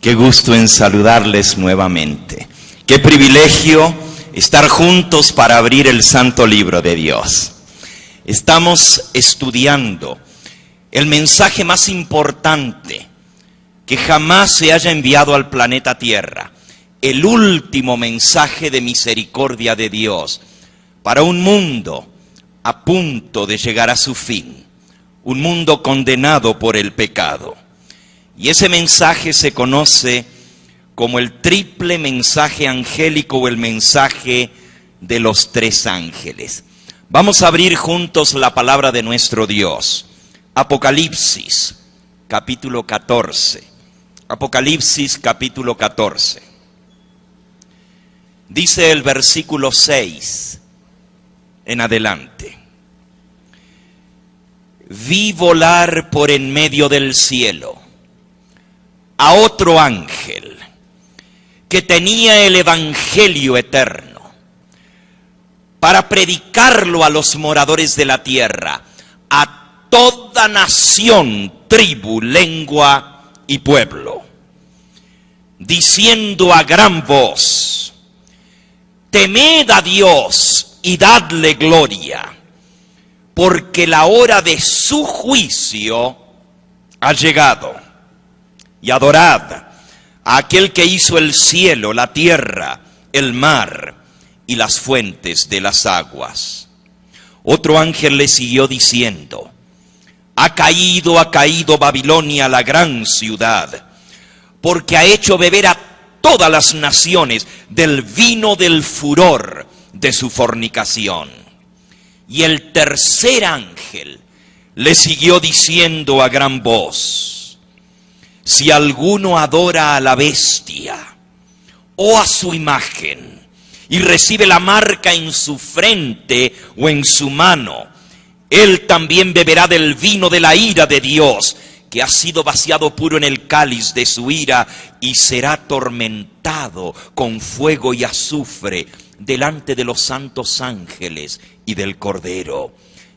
Qué gusto en saludarles nuevamente. Qué privilegio estar juntos para abrir el Santo Libro de Dios. Estamos estudiando el mensaje más importante que jamás se haya enviado al planeta Tierra. El último mensaje de misericordia de Dios para un mundo a punto de llegar a su fin. Un mundo condenado por el pecado. Y ese mensaje se conoce como el triple mensaje angélico o el mensaje de los tres ángeles. Vamos a abrir juntos la palabra de nuestro Dios. Apocalipsis, capítulo 14. Apocalipsis, capítulo 14. Dice el versículo 6 en adelante. Vi volar por en medio del cielo a otro ángel que tenía el evangelio eterno para predicarlo a los moradores de la tierra, a toda nación, tribu, lengua y pueblo, diciendo a gran voz: temed a Dios y dadle gloria, porque la hora de su juicio ha llegado. Y adorad a aquel que hizo el cielo, la tierra, el mar y las fuentes de las aguas. Otro ángel le siguió diciendo: ha caído Babilonia, la gran ciudad, porque ha hecho beber a todas las naciones del vino del furor de su fornicación. Y el tercer ángel le siguió diciendo a gran voz: si alguno adora a la bestia o a su imagen y recibe la marca en su frente o en su mano, él también beberá del vino de la ira de Dios, que ha sido vaciado puro en el cáliz de su ira, y será atormentado con fuego y azufre delante de los santos ángeles y del Cordero.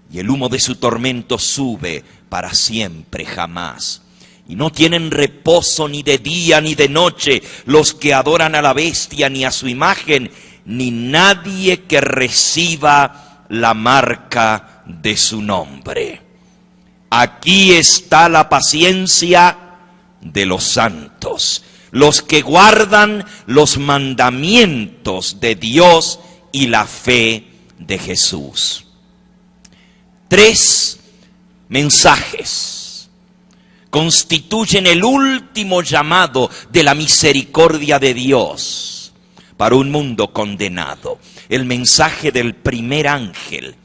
Y el humo de su tormento sube para siempre jamás. Y no tienen reposo ni de día ni de noche los que adoran a la bestia ni a su imagen, ni nadie que reciba la marca de su nombre. Aquí está la paciencia de los santos, los que guardan los mandamientos de Dios y la fe de Jesús. Tres mensajes constituyen el último llamado de la misericordia de Dios para un mundo condenado. El mensaje del primer ángel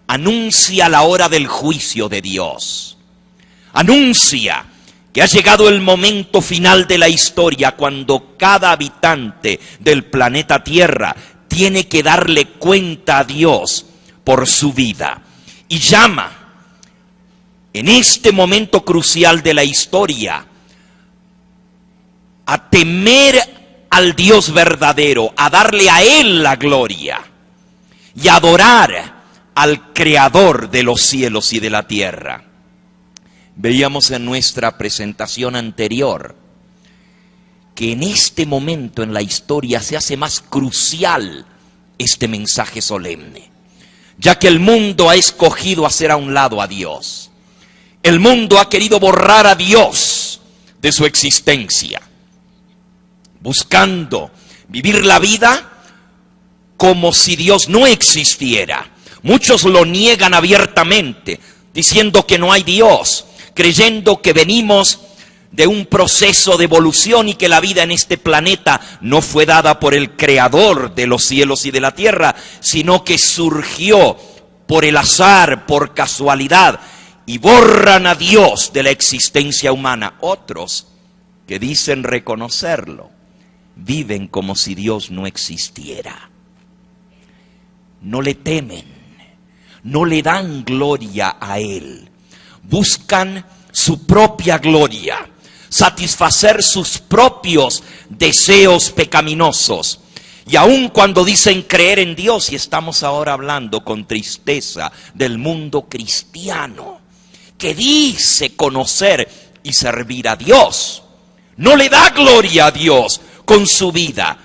anuncia la hora del juicio de Dios. Anuncia que ha llegado el momento final de la historia, cuando cada habitante del planeta Tierra tiene que darle cuenta a Dios por su vida. Y llama en este momento crucial de la historia a temer al Dios verdadero, a darle a Él la gloria y adorar al Creador de los cielos y de la tierra. Veíamos en nuestra presentación anterior que en este momento en la historia se hace más crucial este mensaje solemne, ya que el mundo ha escogido hacer a un lado a Dios. El mundo ha querido borrar a Dios de su existencia, buscando vivir la vida como si Dios no existiera. Muchos lo niegan abiertamente, diciendo que no hay Dios, creyendo que venimos de un proceso de evolución y que la vida en este planeta no fue dada por el Creador de los cielos y de la tierra, sino que surgió por el azar, por casualidad, y borran a Dios de la existencia humana. Otros que dicen reconocerlo, viven como si Dios no existiera. No le temen, no le dan gloria a Él. Buscan su propia gloria, satisfacer sus propios deseos pecaminosos. Y aun cuando dicen creer en Dios, y estamos ahora hablando con tristeza del mundo cristiano, que dice conocer y servir a Dios, no le da gloria a Dios con su vida,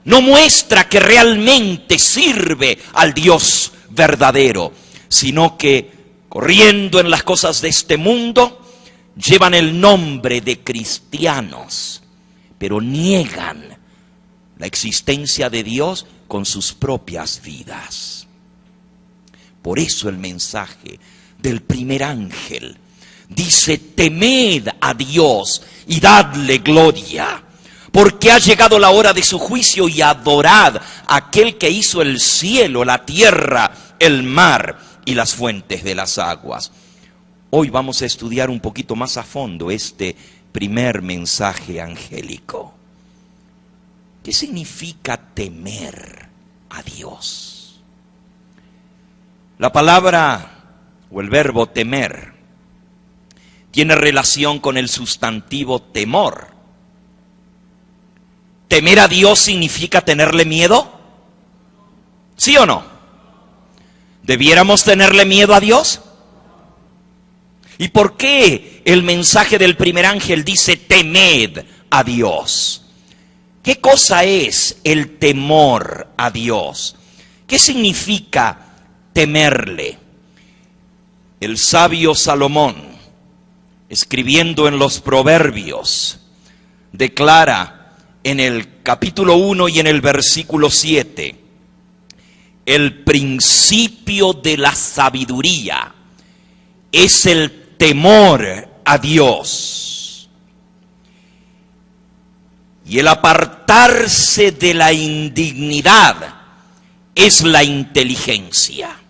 no muestra que realmente sirve al Dios verdadero, sino que corriendo en las cosas de este mundo, llevan el nombre de cristianos, pero niegan la existencia de Dios con sus propias vidas. Por eso el mensaje del primer ángel dice: temed a Dios y dadle gloria, porque ha llegado la hora de su juicio, y adorad a aquel que hizo el cielo, la tierra, el mar y las fuentes de las aguas. Hoy vamos a estudiar un poquito más a fondo este primer mensaje angélico. ¿Qué significa temer a Dios? La palabra o el verbo temer tiene relación con el sustantivo temor. ¿Temer a Dios significa tenerle miedo? ¿Sí o no? ¿Debiéramos tenerle miedo a Dios? ¿Y por qué el mensaje del primer ángel dice temed a Dios? ¿Qué cosa es el temor a Dios? ¿Qué significa temerle? El sabio Salomón, escribiendo en los Proverbios, declara en el capítulo 1 y en el versículo 7, el principio de la sabiduría es el temor a Dios, y el apartarse de la indignidad es la inteligencia.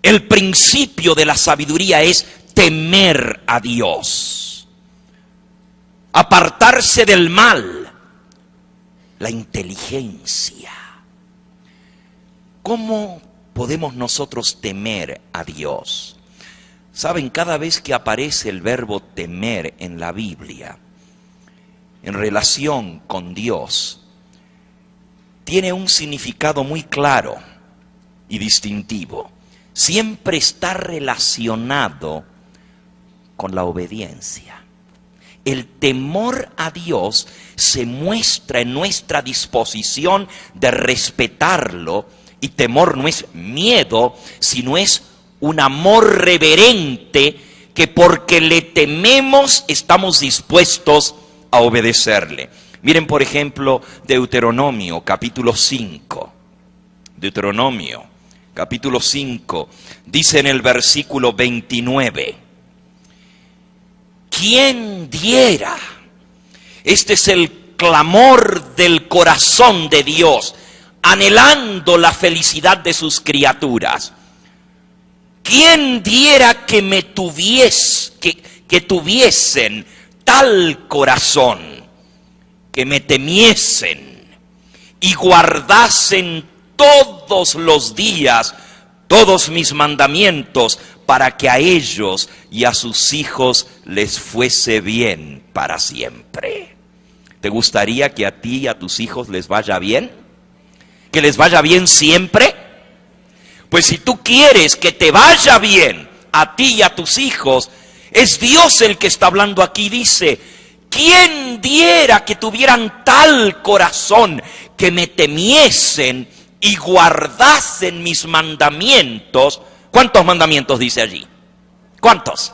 El principio de la sabiduría es temer a Dios, apartarse del mal, la inteligencia. ¿Cómo podemos nosotros temer a Dios? Saben, cada vez que aparece el verbo temer en la Biblia, en relación con Dios, tiene un significado muy claro y distintivo. Siempre está relacionado con la obediencia. El temor a Dios se muestra en nuestra disposición de respetarlo, y temor no es miedo, sino es un amor reverente que porque le tememos estamos dispuestos a obedecerle. Miren, por ejemplo, Deuteronomio capítulo 5. Deuteronomio capítulo 5 dice en el versículo 29: ¿quién diera? Este es el clamor del corazón de Dios, anhelando la felicidad de sus criaturas. ¿Quién diera que me que tuviesen tal corazón, que me temiesen y guardasen todos los días todos mis mandamientos, para que a ellos y a sus hijos les fuese bien para siempre? ¿Te gustaría que a ti y a tus hijos les vaya bien? ¿Que les vaya bien siempre? Pues si tú quieres que te vaya bien a ti y a tus hijos, es Dios el que está hablando aquí. Dice: ¿quién diera que tuvieran tal corazón, que me temiesen y guardasen mis mandamientos? ¿Cuántos mandamientos dice allí? ¿Cuántos?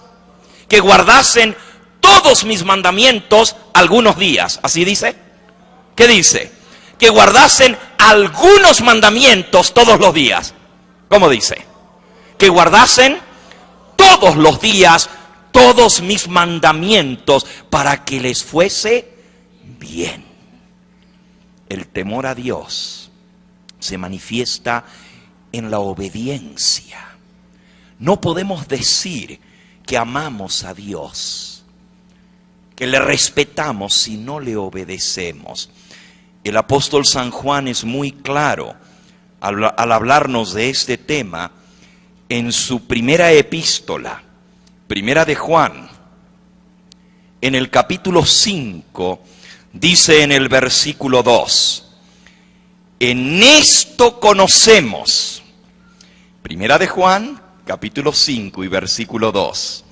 Que guardasen todos mis mandamientos algunos días. ¿Así dice? ¿Qué dice? Que guardasen algunos mandamientos todos los días. ¿Cómo dice? Que guardasen todos los días todos mis mandamientos, para que les fuese bien. El temor a Dios se manifiesta en la obediencia. No podemos decir que amamos a Dios, que le respetamos, si no le obedecemos. El apóstol San Juan es muy claro al hablarnos de este tema en su primera epístola, Primera de Juan, en el capítulo 5, dice en el versículo 2: en esto conocemos. Primera de Juan, capítulo 5 y versículo 2: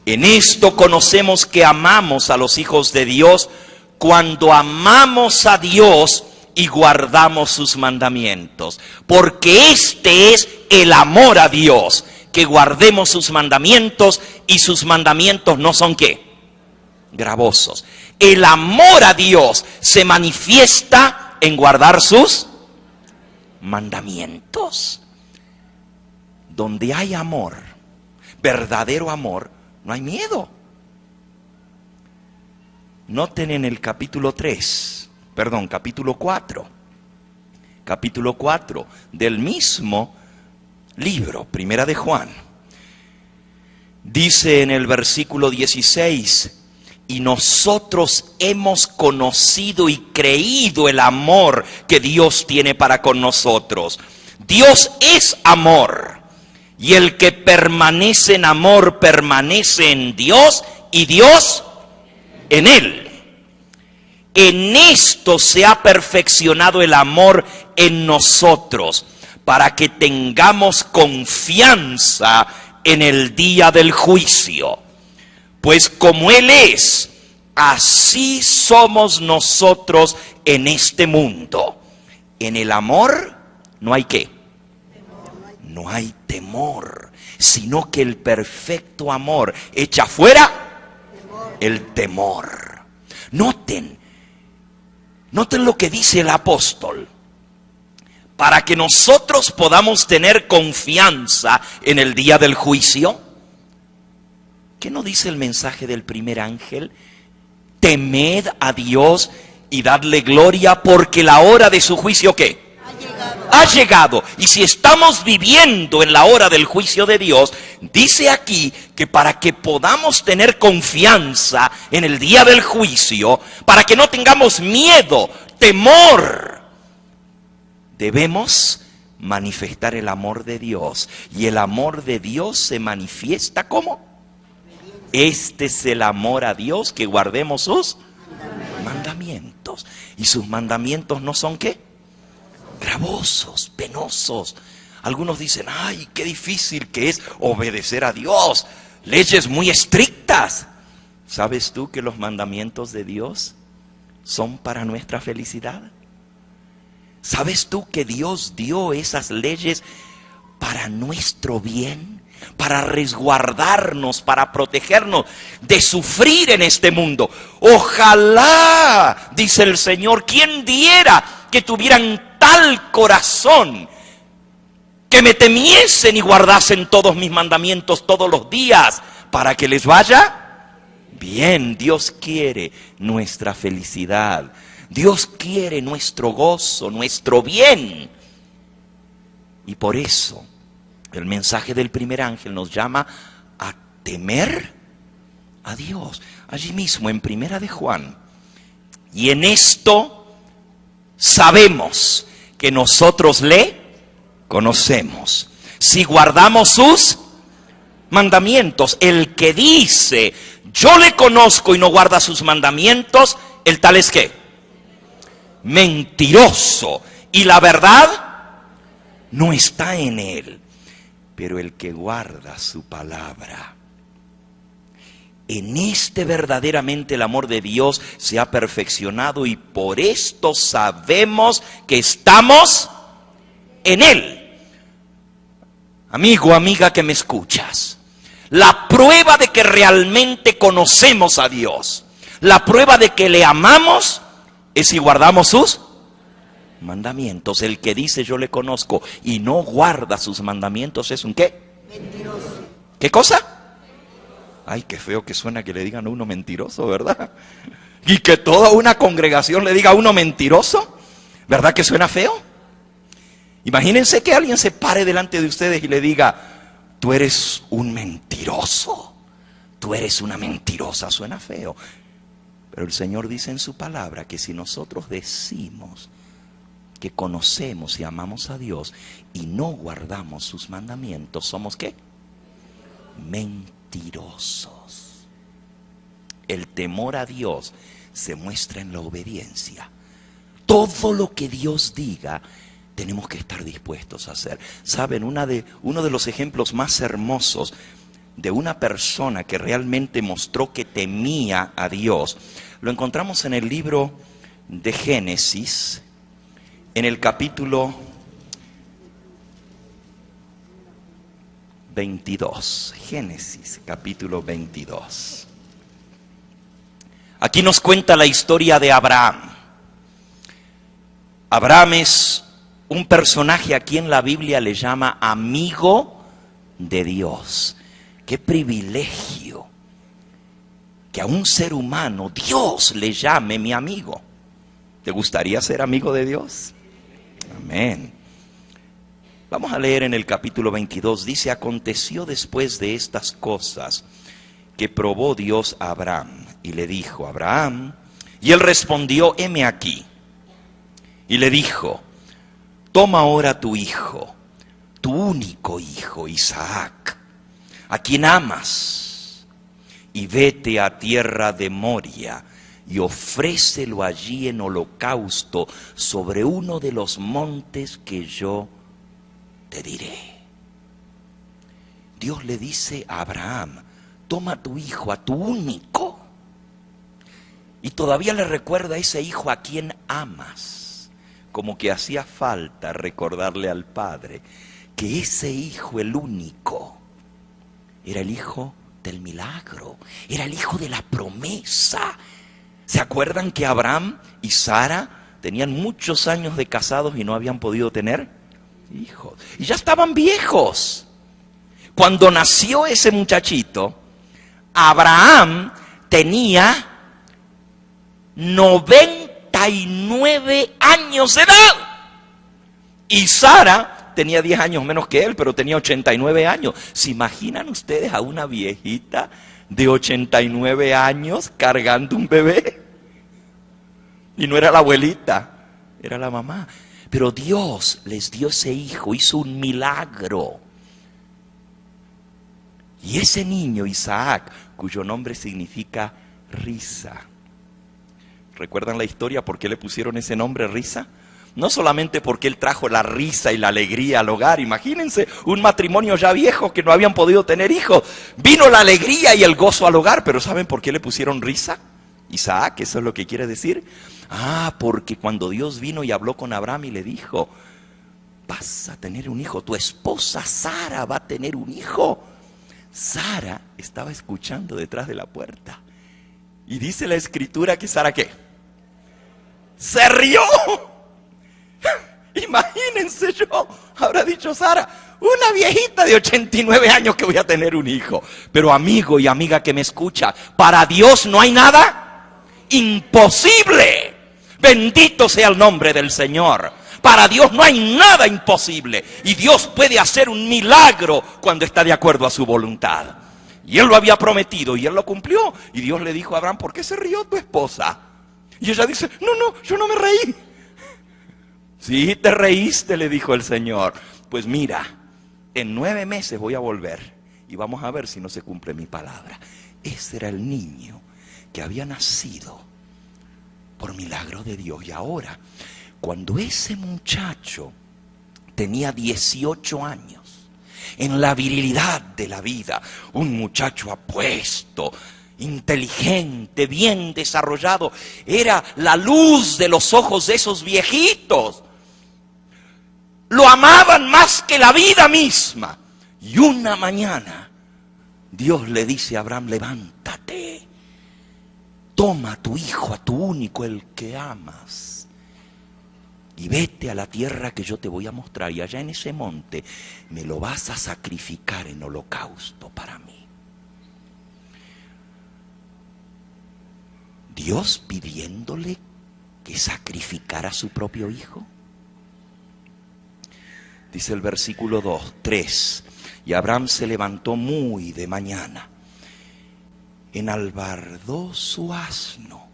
En esto conocemos que amamos a los hijos de Dios cuando amamos a Dios y guardamos sus mandamientos. Porque este es el amor a Dios, que guardemos sus mandamientos, y sus mandamientos no son ¿qué? Gravosos. El amor a Dios se manifiesta en guardar sus mandamientos. Donde hay amor, verdadero amor, no hay miedo. Noten en el capítulo 4 del mismo libro, Primera de Juan. Dice en el versículo 16: y nosotros hemos conocido y creído el amor que Dios tiene para con nosotros. Dios es amor, y el que permanece en amor permanece en Dios y Dios en él. En esto se ha perfeccionado el amor en nosotros, para que tengamos confianza en el día del juicio. Pues como Él es, así somos nosotros en este mundo. En el amor no hay ¿qué? No hay temor, sino que el perfecto amor echa fuera el temor. Noten lo que dice el apóstol. Para que nosotros podamos tener confianza en el día del juicio. ¿Qué no dice el mensaje del primer ángel? Temed a Dios y dadle gloria, porque la hora de su juicio ¿qué? Ha llegado. Y si estamos viviendo en la hora del juicio de Dios, dice aquí que para que podamos tener confianza en el día del juicio, para que no tengamos miedo, temor, debemos manifestar el amor de Dios. Y el amor de Dios se manifiesta ¿cómo? Este es el amor a Dios, que guardemos sus mandamientos. Y sus mandamientos no son ¿qué? Gravosos, penosos. Algunos dicen: ay, qué difícil que es obedecer a Dios. Leyes muy estrictas. ¿Sabes tú que los mandamientos de Dios son para nuestra felicidad? ¿Sabes tú que Dios dio esas leyes para nuestro bien? Para resguardarnos, para protegernos de sufrir en este mundo. Ojalá, dice el Señor, ¿quién diera que tuvieran tal corazón, que me temiesen y guardasen todos mis mandamientos todos los días, para que les vaya bien? Dios quiere nuestra felicidad. Dios quiere nuestro gozo, nuestro bien. Y por eso el mensaje del primer ángel nos llama a temer a Dios. Allí mismo en Primera de Juan. Y en esto sabemos que nosotros le conocemos, si guardamos sus mandamientos. El que dice: yo le conozco, y no guarda sus mandamientos, el tal es ¿qué? Mentiroso, y la verdad no está en él. Pero el que guarda su palabra, en este verdaderamente el amor de Dios se ha perfeccionado, y por esto sabemos que estamos en Él. Amigo, amiga que me escuchas, la prueba de que realmente conocemos a Dios, la prueba de que le amamos, es si guardamos sus mandamientos. El que dice: yo le conozco, y no guarda sus mandamientos, es un ¿qué? Mentiroso. ¿Qué cosa? Ay, qué feo que suena que le digan a uno mentiroso, ¿verdad? Y que toda una congregación le diga a uno mentiroso, ¿verdad que suena feo? Imagínense que alguien se pare delante de ustedes y le diga: tú eres un mentiroso, tú eres una mentirosa. Suena feo. Pero el Señor dice en su palabra que si nosotros decimos que conocemos y amamos a Dios y no guardamos sus mandamientos, ¿somos qué? Mentirosos. El temor a Dios se muestra en la obediencia. Todo lo que Dios diga, tenemos que estar dispuestos a hacer. ¿Saben? Uno de los ejemplos más hermosos de una persona que realmente mostró que temía a Dios, lo encontramos en el libro de Génesis, en el capítulo 22. Génesis, capítulo 22. Aquí nos cuenta la historia de Abraham. Abraham es un personaje a quien la Biblia le llama amigo de Dios. Qué privilegio que a un ser humano Dios le llame mi amigo. ¿Te gustaría ser amigo de Dios? Amén. Vamos a leer en el capítulo 22. Dice: aconteció después de estas cosas que probó Dios a Abraham y le dijo: Abraham. Y él respondió: heme aquí. Y le dijo: toma ahora tu hijo, tu único hijo, Isaac, a quien amas, y vete a tierra de Moria y ofrécelo allí en holocausto sobre uno de los montes que yo te diré. Dios le dice a Abraham: toma a tu hijo, a tu único. Y todavía le recuerda a ese hijo a quien amas. Como que hacía falta recordarle al padre que ese hijo, el único, era el hijo del milagro, era el hijo de la promesa. ¿Se acuerdan que Abraham y Sara tenían muchos años de casados y no habían podido tener hijos? Y ya estaban viejos. Cuando nació ese muchachito, Abraham tenía 99 años de edad. Y Sara tenía 10 años menos que él, pero tenía 89 años. ¿Se imaginan ustedes a una viejita de 89 años cargando un bebé? Y no era la abuelita, era la mamá. Pero Dios les dio ese hijo, hizo un milagro. Y ese niño, Isaac, cuyo nombre significa risa. ¿Recuerdan la historia por qué le pusieron ese nombre, risa? No solamente porque él trajo la risa y la alegría al hogar. Imagínense, un matrimonio ya viejo que no habían podido tener hijos. Vino la alegría y el gozo al hogar, pero ¿saben por qué le pusieron risa? Isaac, eso es lo que quiere decir. Porque cuando Dios vino y habló con Abraham y le dijo: vas a tener un hijo, tu esposa Sara va a tener un hijo. Sara estaba escuchando detrás de la puerta. Y dice la escritura que Sara, ¿qué? ¡Se rió! Imagínense, yo habrá dicho Sara, una viejita de 89 años que voy a tener un hijo. Pero amigo y amiga que me escucha, para Dios no hay nada imposible. Bendito sea el nombre del Señor. Para Dios no hay nada imposible. Y Dios puede hacer un milagro cuando está de acuerdo a su voluntad. Y Él lo había prometido y Él lo cumplió. Y Dios le dijo a Abraham: ¿por qué se rió tu esposa? Y ella dice: no, yo no me reí. Sí, te reíste, le dijo el Señor. Pues mira, en 9 meses voy a volver y vamos a ver si no se cumple mi palabra. Ese era el niño que había nacido por milagro de Dios. Y ahora, cuando ese muchacho tenía 18 años, en la virilidad de la vida, un muchacho apuesto, inteligente, bien desarrollado, era la luz de los ojos de esos viejitos. Lo amaban más que la vida misma. Y una mañana Dios le dice a Abraham: levántate, toma a tu hijo, a tu único, el que amas, y vete a la tierra que yo te voy a mostrar, y allá en ese monte me lo vas a sacrificar en holocausto para mí. Dios pidiéndole que sacrificara a su propio hijo. Dice el versículo 3: y Abraham se levantó muy de mañana, enalbardó su asno,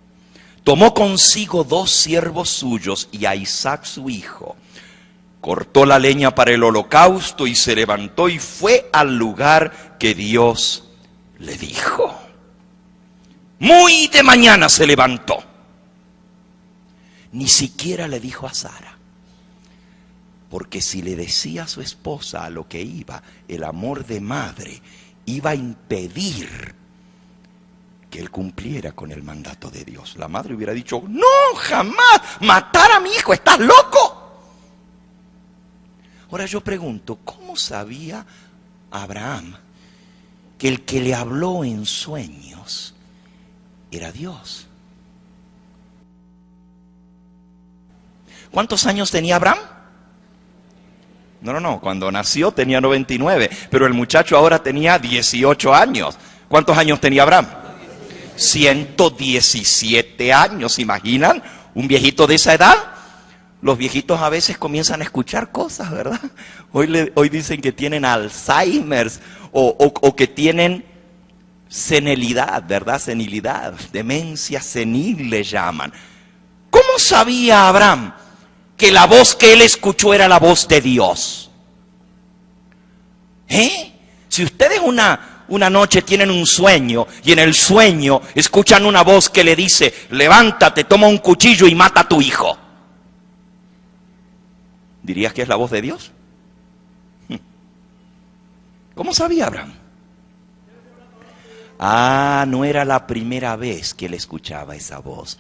tomó consigo 2 siervos suyos y a Isaac su hijo, cortó la leña para el holocausto y se levantó y fue al lugar que Dios le dijo. Muy de mañana se levantó. Ni siquiera le dijo a Sara. Porque si le decía a su esposa a lo que iba, el amor de madre iba a impedir que él cumpliera con el mandato de Dios. La madre hubiera dicho, no, jamás, matar a mi hijo, ¿estás loco? Ahora yo pregunto, ¿cómo sabía Abraham que el que le habló en sueños era Dios? ¿Cuántos años tenía Abraham? No, cuando nació tenía 99, pero el muchacho ahora tenía 18 años. ¿Cuántos años tenía Abraham? 117 años, ¿se imaginan? Un viejito de esa edad. Los viejitos a veces comienzan a escuchar cosas, ¿verdad? Hoy dicen que tienen Alzheimer o que tienen senilidad, ¿verdad? Senilidad, demencia senil le llaman. ¿Cómo sabía Abraham que la voz que él escuchó era la voz de Dios? Si ustedes una noche tienen un sueño y en el sueño escuchan una voz que le dice, levántate, toma un cuchillo y mata a tu hijo, ¿dirías que es la voz de Dios? ¿Cómo sabía Abraham? No era la primera vez que él escuchaba esa voz.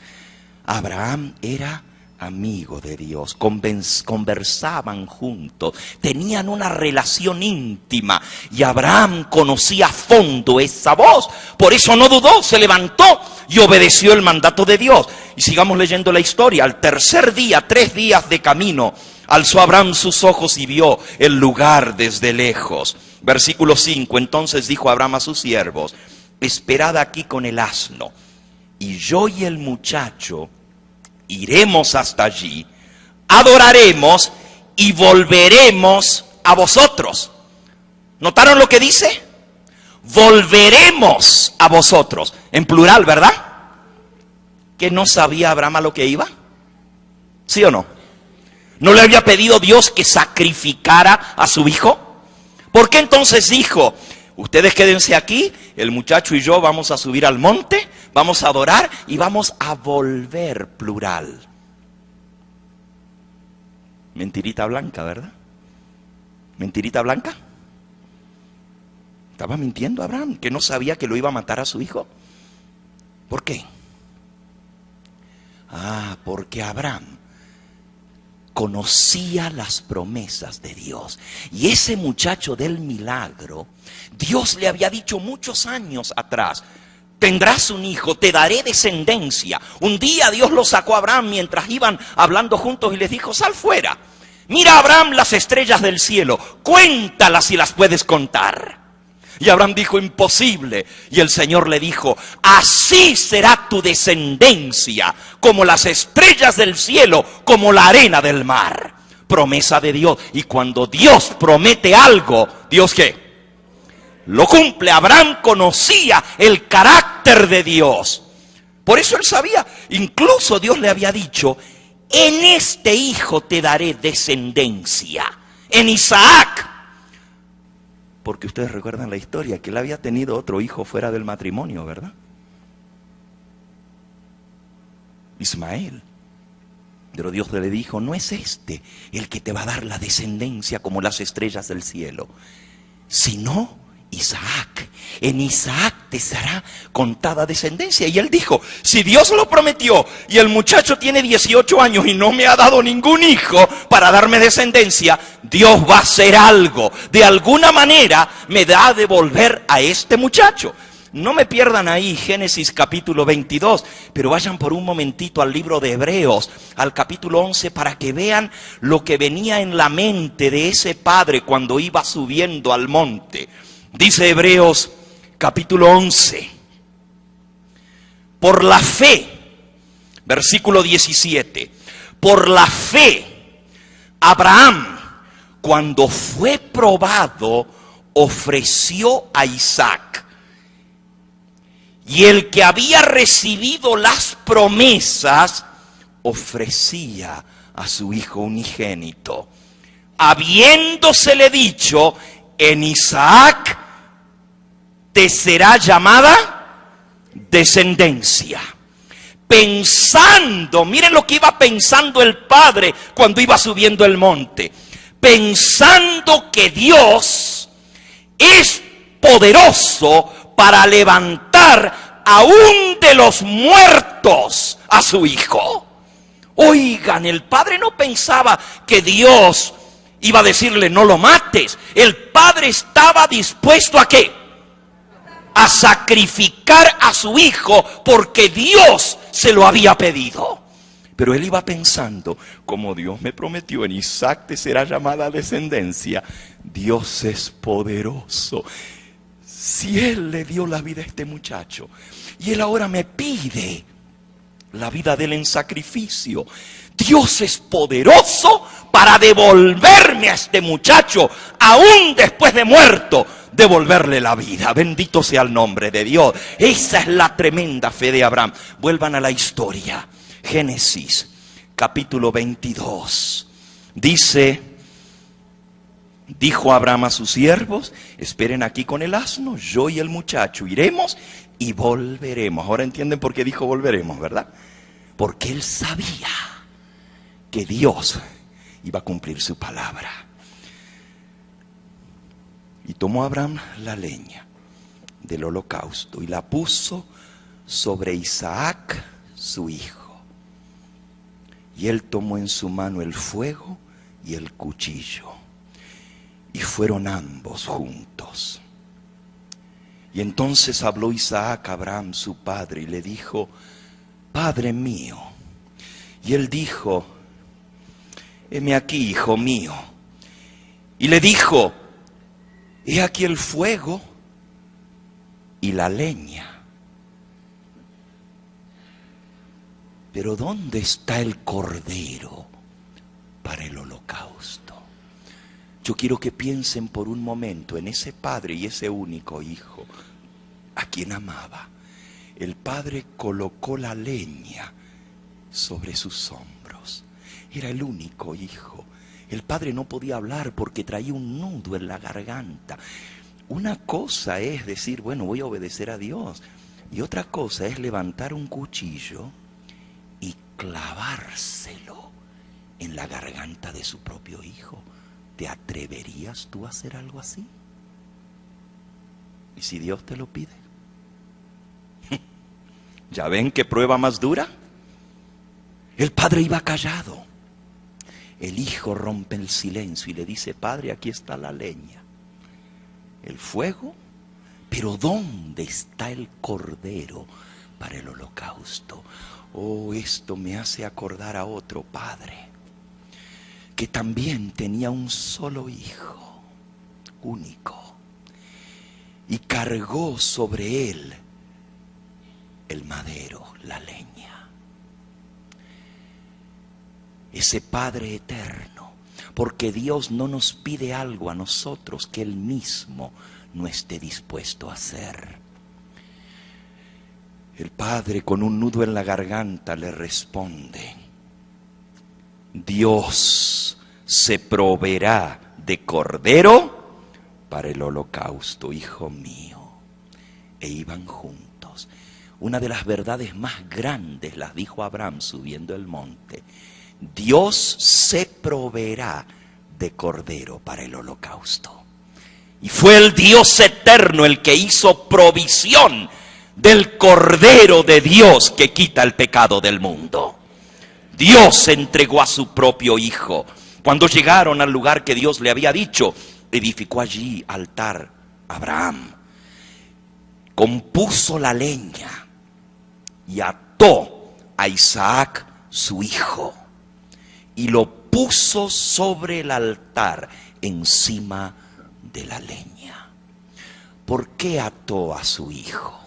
Abraham era amigo de Dios, conversaban juntos, tenían una relación íntima y Abraham conocía a fondo esa voz. Por eso no dudó, se levantó y obedeció el mandato de Dios. Y sigamos leyendo la historia. Al tercer día, 3 días de camino, alzó Abraham sus ojos y vio el lugar desde lejos. Versículo 5, entonces dijo Abraham a sus siervos, esperad aquí con el asno, y yo y el muchacho iremos hasta allí, adoraremos y volveremos a vosotros. ¿Notaron lo que dice? Volveremos a vosotros, en plural, ¿verdad? ¿Que no sabía Abraham a lo que iba? ¿Sí o no? ¿No le había pedido Dios que sacrificara a su hijo? ¿Por qué entonces dijo, ustedes quédense aquí, el muchacho y yo vamos a subir al monte, vamos a adorar y vamos a volver, plural? Mentirita blanca, ¿verdad? ¿Mentirita blanca? ¿Estaba mintiendo Abraham, que no sabía que lo iba a matar a su hijo? ¿Por qué? Porque Abraham conocía las promesas de Dios. Y ese muchacho del milagro, Dios le había dicho muchos años atrás, tendrás un hijo, te daré descendencia. Un día Dios lo sacó a Abraham mientras iban hablando juntos y les dijo, sal fuera. Mira, Abraham, las estrellas del cielo, cuéntalas si las puedes contar. Y Abraham dijo, imposible. Y el Señor le dijo, así será tu descendencia, como las estrellas del cielo, como la arena del mar. Promesa de Dios. Y cuando Dios promete algo, ¿Dios qué? Lo cumple. Abraham conocía el carácter de Dios. Por eso él sabía, incluso Dios le había dicho, en este hijo te daré descendencia, en Isaac. Porque ustedes recuerdan la historia, que él había tenido otro hijo fuera del matrimonio, ¿verdad? Ismael. Pero Dios le dijo, no es este el que te va a dar la descendencia como las estrellas del cielo, sino Isaac. En Isaac te será contada descendencia. Y él dijo, si Dios lo prometió y el muchacho tiene 18 años y no me ha dado ningún hijo para darme descendencia, Dios va a hacer algo. De alguna manera me da a devolver a este muchacho. No me pierdan ahí Génesis capítulo 22, pero vayan por un momentito al libro de Hebreos, al capítulo 11, para que vean lo que venía en la mente de ese padre cuando iba subiendo al monte. Dice Hebreos capítulo 11, por la fe, versículo 17, por la fe, Abraham, cuando fue probado, ofreció a Isaac. Y el que había recibido las promesas, ofrecía a su hijo unigénito, habiéndosele dicho, en Isaac te será llamada descendencia. Pensando, miren lo que iba pensando el padre cuando iba subiendo el monte. Pensando que Dios es poderoso para levantar aún de los muertos a su hijo. Oigan, el padre no pensaba que Dios iba a decirle no lo mates. El padre estaba dispuesto ¿a qué? A sacrificar a su hijo porque Dios se lo había pedido. Pero él iba pensando, como Dios me prometió, en Isaac te será llamada descendencia. Dios es poderoso. Si Él le dio la vida a este muchacho y Él ahora me pide la vida de Él en sacrificio, Dios es poderoso para devolverme a este muchacho, aún después de muerto, devolverle la vida. Bendito sea el nombre de Dios. Esa es la tremenda fe de Abraham. Vuelvan a la historia. Génesis, capítulo 22. Dijo Abraham a sus siervos, esperen aquí con el asno, yo y el muchacho iremos y volveremos. Ahora entienden por qué dijo volveremos, ¿verdad? Porque él sabía que Dios iba a cumplir su palabra. Y tomó Abraham la leña del holocausto y la puso sobre Isaac, su hijo. Y él tomó en su mano el fuego y el cuchillo. Y fueron ambos juntos. Y entonces habló Isaac a Abraham, su padre, y le dijo, Padre mío. Y él dijo, heme aquí, hijo mío. Y le dijo, he aquí el fuego y la leña. Pero ¿dónde está el cordero para el holocausto? Yo quiero que piensen por un momento en ese padre y ese único hijo a quien amaba. El padre colocó la leña sobre sus hombros. Era el único hijo. El padre no podía hablar porque traía un nudo en la garganta. Una cosa es decir, bueno, voy a obedecer a Dios. Y otra cosa es levantar un cuchillo y clavárselo en la garganta de su propio hijo. ¿Te atreverías tú a hacer algo así? ¿Y si Dios te lo pide? ¿Ya ven qué prueba más dura? El padre iba callado. El hijo rompe el silencio y le dice, Padre, aquí está la leña, el fuego, pero ¿dónde está el cordero para el holocausto? Oh, esto me hace acordar a otro padre que también tenía un solo hijo, único, y cargó sobre él el madero, la leña. Ese Padre eterno, porque Dios no nos pide algo a nosotros que Él mismo no esté dispuesto a hacer. El Padre con un nudo en la garganta le responde, Dios se proveerá de cordero para el holocausto, hijo mío. E iban juntos. Una de las verdades más grandes las dijo Abraham subiendo el monte. Dios se proveerá de cordero para el holocausto. Y fue el Dios eterno el que hizo provisión del cordero de Dios que quita el pecado del mundo. Dios entregó a su propio hijo. Cuando llegaron al lugar que Dios le había dicho, edificó allí altar Abraham. Compuso la leña y ató a Isaac su hijo y lo puso sobre el altar encima de la leña. ¿Por qué ató a su hijo?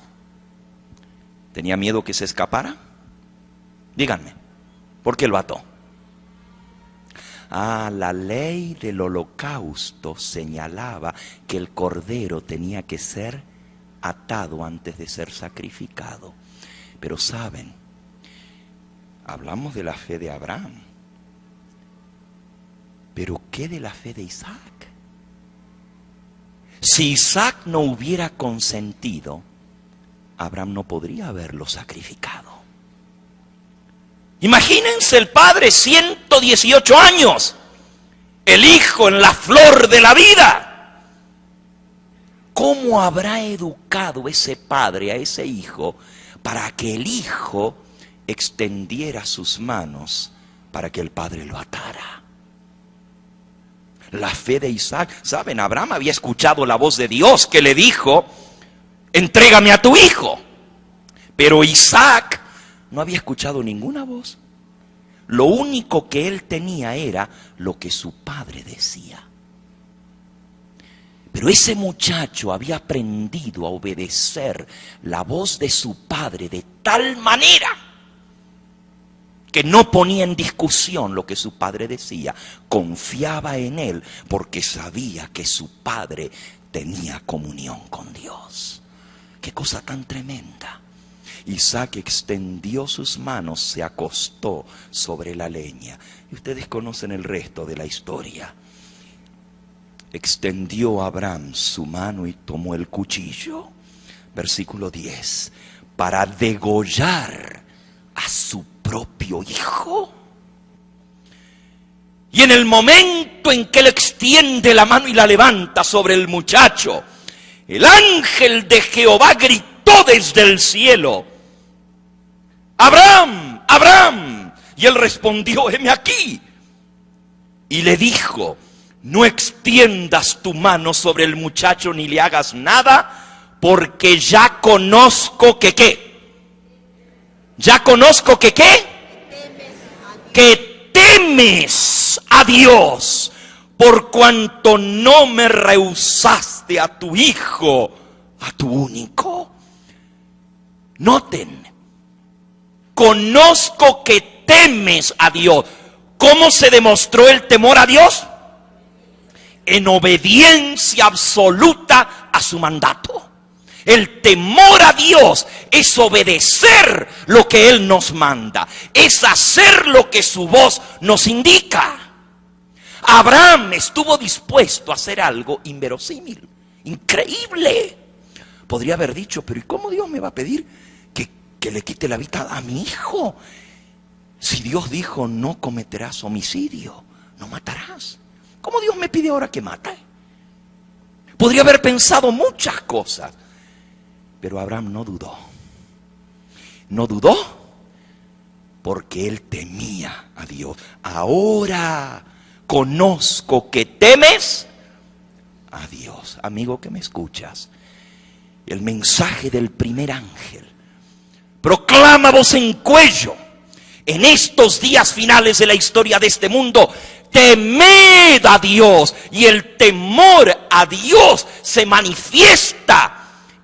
¿Tenía miedo que se escapara? Díganme, ¿por qué lo ató? La ley del holocausto señalaba que el cordero tenía que ser atado antes de ser sacrificado. Pero saben, hablamos de la fe de Abraham, pero ¿qué de la fe de Isaac? Si Isaac no hubiera consentido, Abraham no podría haberlo sacrificado. Imagínense el padre, 118 años, el hijo en la flor de la vida, ¿cómo habrá educado ese padre a ese hijo para que el hijo extendiera sus manos para que el padre lo atara? La fe de Isaac. ¿Saben? Abraham había escuchado la voz de Dios que le dijo: entrégame a tu hijo. Pero Isaac no había escuchado ninguna voz. Lo único que él tenía era lo que su padre decía. Pero ese muchacho había aprendido a obedecer la voz de su padre de tal manera que no ponía en discusión lo que su padre decía. Confiaba en él porque sabía que su padre tenía comunión con Dios. ¡Qué cosa tan tremenda! Isaac extendió sus manos, se acostó sobre la leña. Y ustedes conocen el resto de la historia. Extendió Abraham su mano y tomó el cuchillo. Versículo 10. Para degollar a su propio hijo. Y en el momento en que él extiende la mano y la levanta sobre el muchacho, el ángel de Jehová gritó desde el cielo: Abraham, Abraham. Y él respondió: heme aquí. Y le dijo: no extiendas tu mano sobre el muchacho ni le hagas nada, porque ya conozco que ¿qué? Ya conozco que ¿qué? Que temes a Dios, por cuanto no me rehusaste a tu hijo, a tu único. Noten, conozco que temes a Dios. ¿Cómo se demostró el temor a Dios? En obediencia absoluta a su mandato. El temor a Dios es obedecer lo que Él nos manda, es hacer lo que su voz nos indica. Abraham estuvo dispuesto a hacer algo inverosímil, increíble. Podría haber dicho: pero ¿y cómo Dios me va a pedir que le quite la vida a mi hijo? Si Dios dijo: no cometerás homicidio, no matarás. ¿Cómo Dios me pide ahora que mate? Podría haber pensado muchas cosas. Pero Abraham no dudó. No dudó porque él temía a Dios. Ahora conozco que temes a Dios. Amigo que me escuchas, el mensaje del primer ángel proclama voz en cuello en estos días finales de la historia de este mundo: temed a Dios. Y el temor a Dios se manifiesta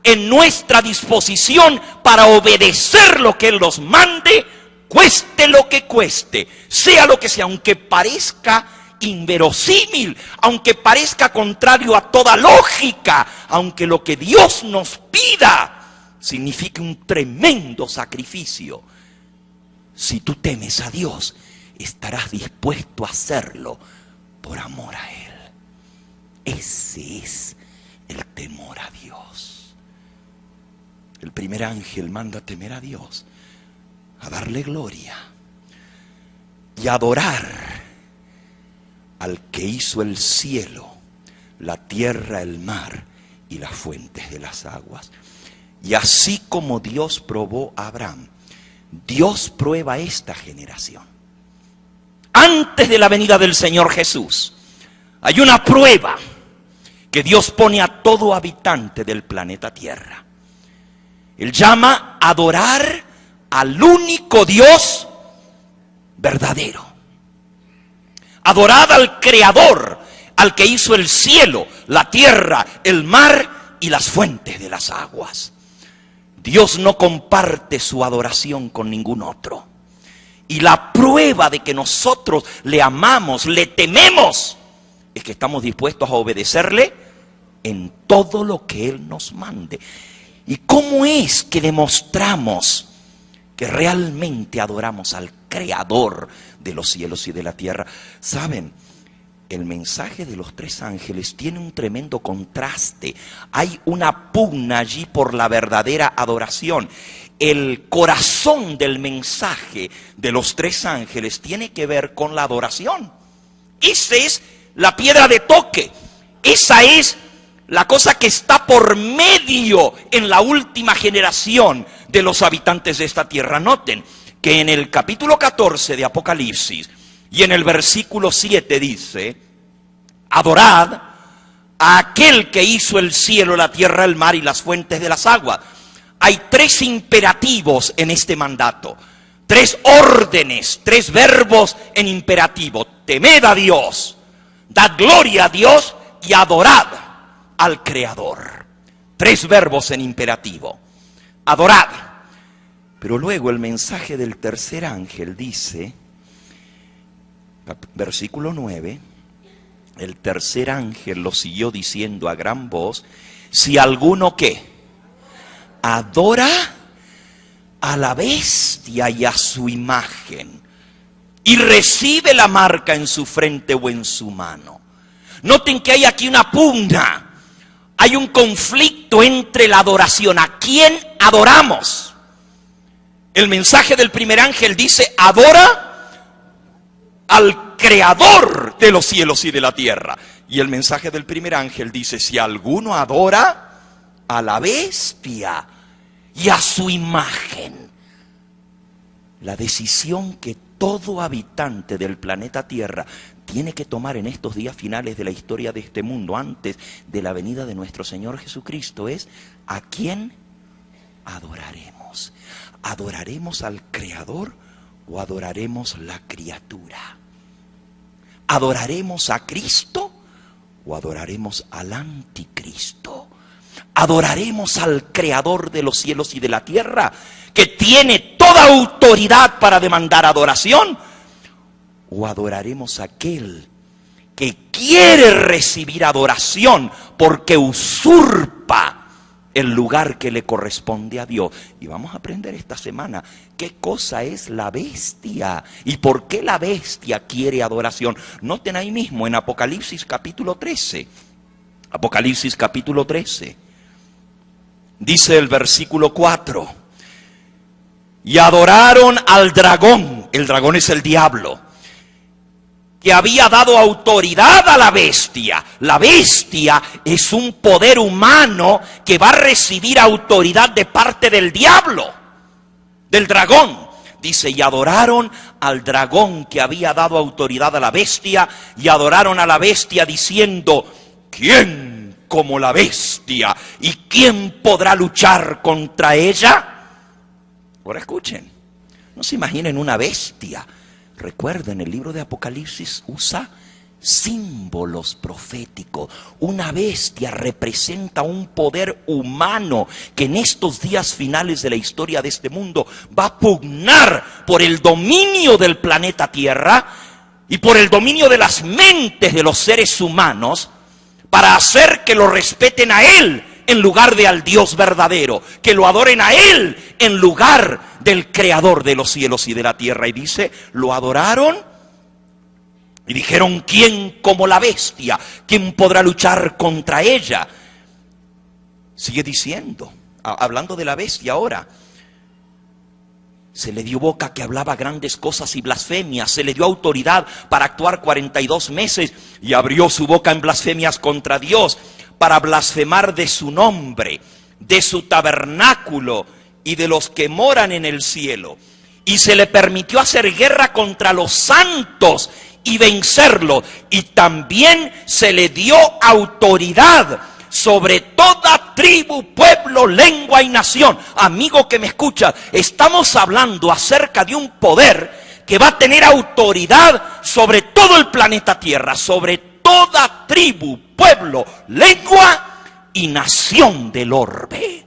en nuestra disposición para obedecer lo que Él nos mande, cueste lo que cueste, sea lo que sea, aunque parezca inverosímil, aunque parezca contrario a toda lógica, aunque lo que Dios nos pida signifique un tremendo sacrificio. Si tú temes a Dios, estarás dispuesto a hacerlo por amor a Él. Ese es el temor a Dios. El primer ángel manda a temer a Dios, a darle gloria y a adorar al que hizo el cielo, la tierra, el mar y las fuentes de las aguas. Y así como Dios probó a Abraham, Dios prueba a esta generación. Antes de la venida del Señor Jesús, hay una prueba que Dios pone a todo habitante del planeta Tierra. Él llama a adorar al único Dios verdadero. Adorad al Creador, al que hizo el cielo, la tierra, el mar y las fuentes de las aguas. Dios no comparte su adoración con ningún otro. Y la prueba de que nosotros le amamos, le tememos, es que estamos dispuestos a obedecerle en todo lo que Él nos mande. ¿Y cómo es que demostramos que realmente adoramos al Creador de los cielos y de la tierra? ¿Saben? El mensaje de los tres ángeles tiene un tremendo contraste. Hay una pugna allí por la verdadera adoración. El corazón del mensaje de los tres ángeles tiene que ver con la adoración. Esa es la piedra de toque. Esa es la cosa que está por medio en la última generación de los habitantes de esta tierra. Noten que en el capítulo 14 de Apocalipsis y en el versículo 7 dice: adorad a aquel que hizo el cielo, la tierra, el mar y las fuentes de las aguas. Hay tres imperativos en este mandato, tres órdenes, tres verbos en imperativo: temed a Dios, dad gloria a Dios y adorad al Creador. Tres verbos en imperativo: adorad. Pero luego el mensaje del tercer ángel dice, versículo 9, el tercer ángel lo siguió diciendo a gran voz: si alguno ¿qué? Adora a la bestia y a su imagen, y recibe la marca en su frente o en su mano. Noten que hay aquí una pugna, hay un conflicto entre la adoración. ¿A quién adoramos? El mensaje del primer ángel dice: adora al Creador de los cielos y de la tierra. Y el mensaje del primer ángel dice: si alguno adora a la bestia y a su imagen. La decisión que todo habitante del planeta Tierra tiene que tomar en estos días finales de la historia de este mundo, antes de la venida de nuestro Señor Jesucristo, es: ¿a quién adoraremos? ¿Adoraremos al Creador o adoraremos la criatura? ¿Adoraremos a Cristo o adoraremos al anticristo? ¿Adoraremos al Creador de los cielos y de la tierra, que tiene toda autoridad para demandar adoración? ¿O adoraremos a aquel que quiere recibir adoración porque usurpa el lugar que le corresponde a Dios? Y vamos a aprender esta semana qué cosa es la bestia y por qué la bestia quiere adoración. Noten ahí mismo en Apocalipsis capítulo 13. Apocalipsis capítulo 13. Dice el versículo 4: y adoraron al dragón. El dragón es el diablo, que había dado autoridad a la bestia. La bestia es un poder humano que va a recibir autoridad de parte del diablo, del dragón. Dice: y adoraron al dragón que había dado autoridad a la bestia, y adoraron a la bestia diciendo: ¿quién como la bestia? ¿Y quién podrá luchar contra ella? Ahora escuchen, no se imaginen una bestia. Recuerden, el libro de Apocalipsis usa símbolos proféticos. Una bestia representa un poder humano que en estos días finales de la historia de este mundo va a pugnar por el dominio del planeta Tierra y por el dominio de las mentes de los seres humanos, para hacer que lo respeten a Él en lugar de al Dios verdadero, que lo adoren a Él en lugar del Creador de los cielos y de la tierra. Y dice: lo adoraron y dijeron: ¿quién como la bestia? ¿Quién podrá luchar contra ella? Sigue diciendo, hablando de la bestia ahora: se le dio boca que hablaba grandes cosas y blasfemias. Se le dio autoridad para actuar 42 meses y abrió su boca en blasfemias contra Dios, para blasfemar de su nombre, de su tabernáculo y de los que moran en el cielo. Y se le permitió hacer guerra contra los santos y vencerlos. Y también se le dio autoridad sobre toda tribu, pueblo, lengua y nación. Amigo que me escucha, estamos hablando acerca de un poder que va a tener autoridad sobre todo el planeta Tierra, sobre toda tribu, pueblo, lengua y nación del orbe.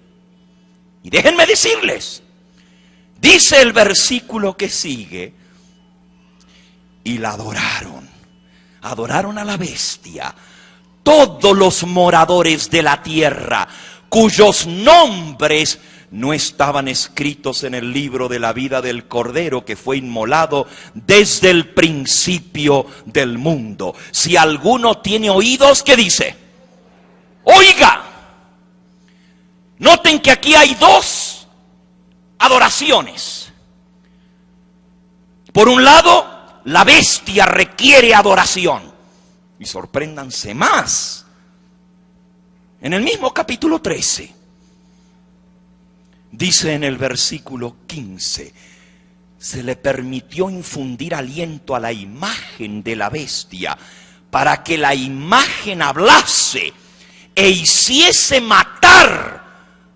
Y déjenme decirles, dice el versículo que sigue: y la adoraron a la bestia, todos los moradores de la tierra, cuyos nombres no estaban escritos en el libro de la vida del Cordero que fue inmolado desde el principio del mundo. Si alguno tiene oídos, ¿qué dice? Oiga. Noten que aquí hay dos adoraciones. Por un lado, la bestia requiere adoración. Y sorpréndanse más, En el mismo capítulo 13, dice en el versículo 15, se le permitió infundir aliento a la imagen de la bestia para que la imagen hablase e hiciese matar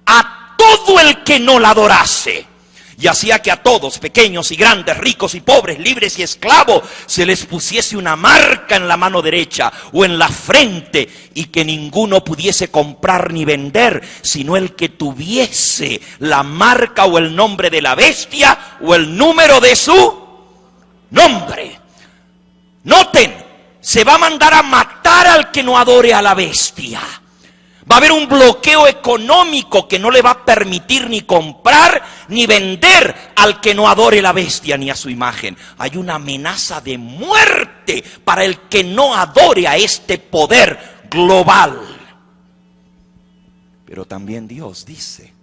a todo el que no la adorase. Y hacía que a todos, pequeños y grandes, ricos y pobres, libres y esclavos, se les pusiese una marca en la mano derecha o en la frente, y que ninguno pudiese comprar ni vender, sino el que tuviese la marca o el nombre de la bestia o el número de su nombre. Noten, se va a mandar a matar al que no adore a la bestia. Va a haber un bloqueo económico que no le va a permitir ni comprar ni vender al que no adore la bestia ni a su imagen. Hay una amenaza de muerte para el que no adore a este poder global. Pero también Dios dice,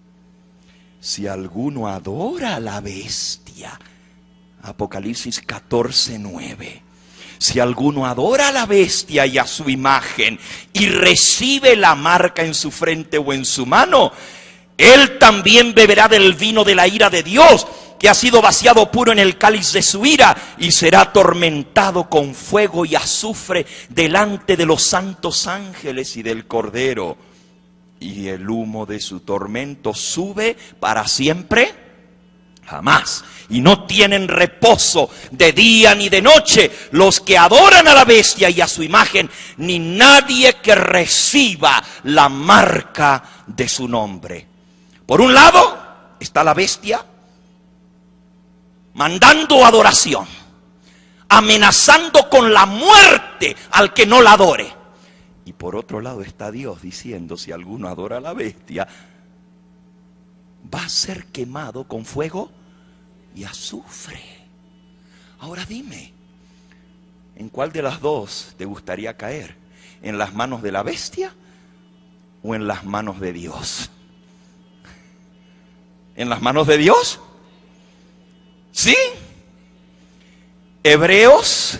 si alguno adora a la bestia, Apocalipsis 14:9. Si alguno adora a la bestia y a su imagen y recibe la marca en su frente o en su mano, él también beberá del vino de la ira de Dios, que ha sido vaciado puro en el cáliz de su ira, y será atormentado con fuego y azufre delante de los santos ángeles y del Cordero. Y el humo de su tormento sube para siempre, jamás. Y no tienen reposo de día ni de noche los que adoran a la bestia y a su imagen, ni nadie que reciba la marca de su nombre. Por un lado está la bestia mandando adoración, amenazando con la muerte al que no la adore. Y por otro lado está Dios diciendo, si alguno adora a la bestia, va a ser quemado con fuego y azufre. Ahora dime, ¿en cuál de las dos te gustaría caer? ¿En las manos de la bestia o en las manos de Dios? ¿En las manos de Dios? ¿Sí? Hebreos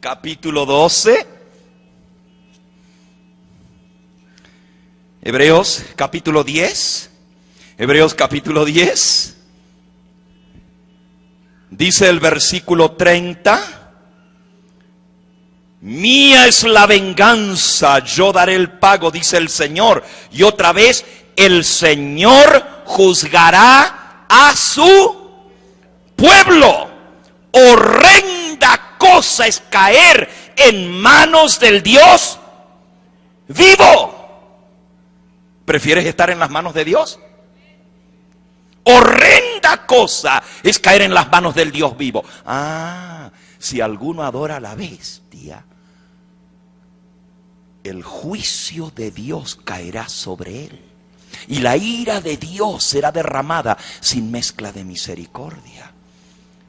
capítulo 12. Hebreos capítulo 10. Hebreos capítulo 10, dice el versículo 30, mía es la venganza, yo daré el pago, dice el Señor. Y otra vez, el Señor juzgará a su pueblo. Horrenda cosa es caer en manos del Dios vivo. ¿Prefieres estar en las manos de Dios? Horrenda cosa es caer en las manos del Dios vivo. Si alguno adora a la bestia, el juicio de Dios caerá sobre él, y la ira de Dios será derramada sin mezcla de misericordia.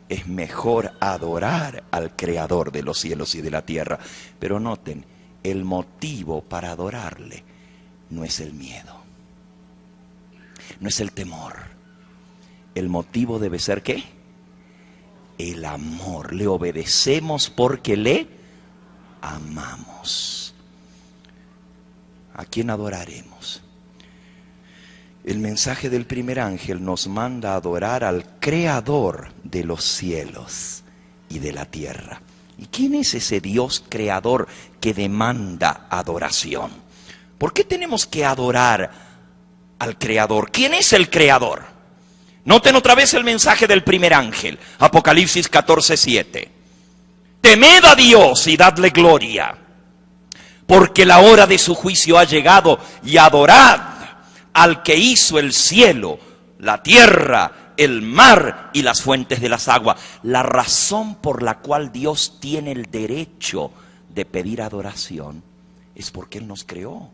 Es mejor adorar al Creador de los cielos y de la tierra. Pero noten, el motivo para adorarle no es el miedo, no es el temor. El motivo debe ser ¿qué? El amor. Le obedecemos porque le amamos. ¿A quién adoraremos? El mensaje del primer ángel nos manda a adorar al Creador de los cielos y de la tierra. ¿Y quién es ese Dios creador que demanda adoración? ¿Por qué tenemos que adorar al Creador? ¿Quién es el Creador? Noten otra vez el mensaje del primer ángel, Apocalipsis 14:7. Temed a Dios y dadle gloria, porque la hora de su juicio ha llegado, y adorad al que hizo el cielo, la tierra, el mar y las fuentes de las aguas. La razón por la cual Dios tiene el derecho de pedir adoración es porque Él nos creó,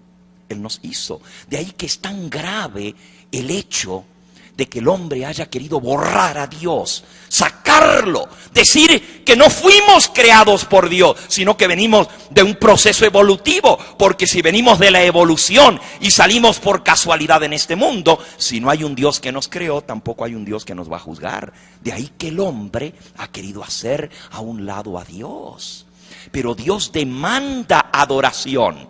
Él nos hizo. De ahí que es tan grave el hecho de que el hombre haya querido borrar a Dios, sacarlo, decir que no fuimos creados por Dios, sino que venimos de un proceso evolutivo. Porque si venimos de la evolución y salimos por casualidad en este mundo, si no hay un Dios que nos creó, tampoco hay un Dios que nos va a juzgar. De ahí que el hombre ha querido hacer a un lado a Dios. Pero Dios demanda adoración,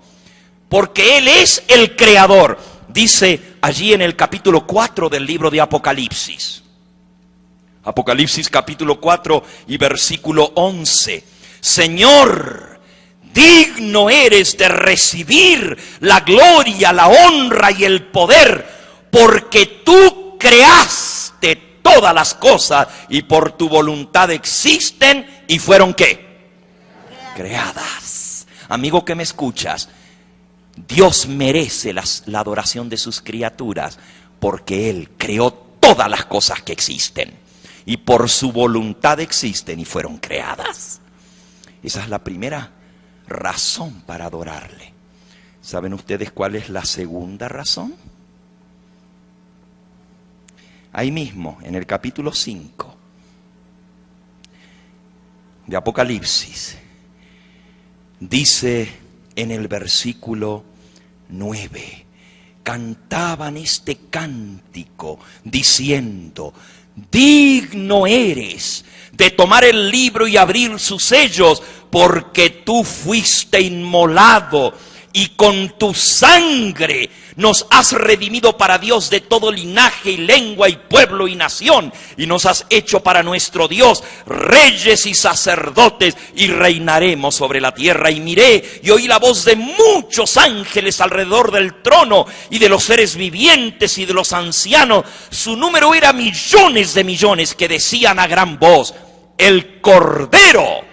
porque Él es el creador. Dice allí en el capítulo 4 del libro de Apocalipsis. Apocalipsis capítulo 4 y versículo 11. Señor, digno eres de recibir la gloria, la honra y el poder, porque tú creaste todas las cosas y por tu voluntad existen y fueron ¿qué? Creadas. Amigo que me escuchas, Dios merece la adoración de sus criaturas porque Él creó todas las cosas que existen y por su voluntad existen y fueron creadas. Esa es la primera razón para adorarle. ¿Saben ustedes cuál es la segunda razón? Ahí mismo, en el capítulo 5 de Apocalipsis, dice en el versículo 9, cantaban este cántico diciendo: digno eres de tomar el libro y abrir sus sellos, porque tú fuiste inmolado y con tu sangre nos has redimido para Dios de todo linaje y lengua y pueblo y nación, y nos has hecho para nuestro Dios reyes y sacerdotes, y reinaremos sobre la tierra. Y miré y oí la voz de muchos ángeles alrededor del trono, y de los seres vivientes y de los ancianos. Su número era millones de millones, que decían a gran voz: el Cordero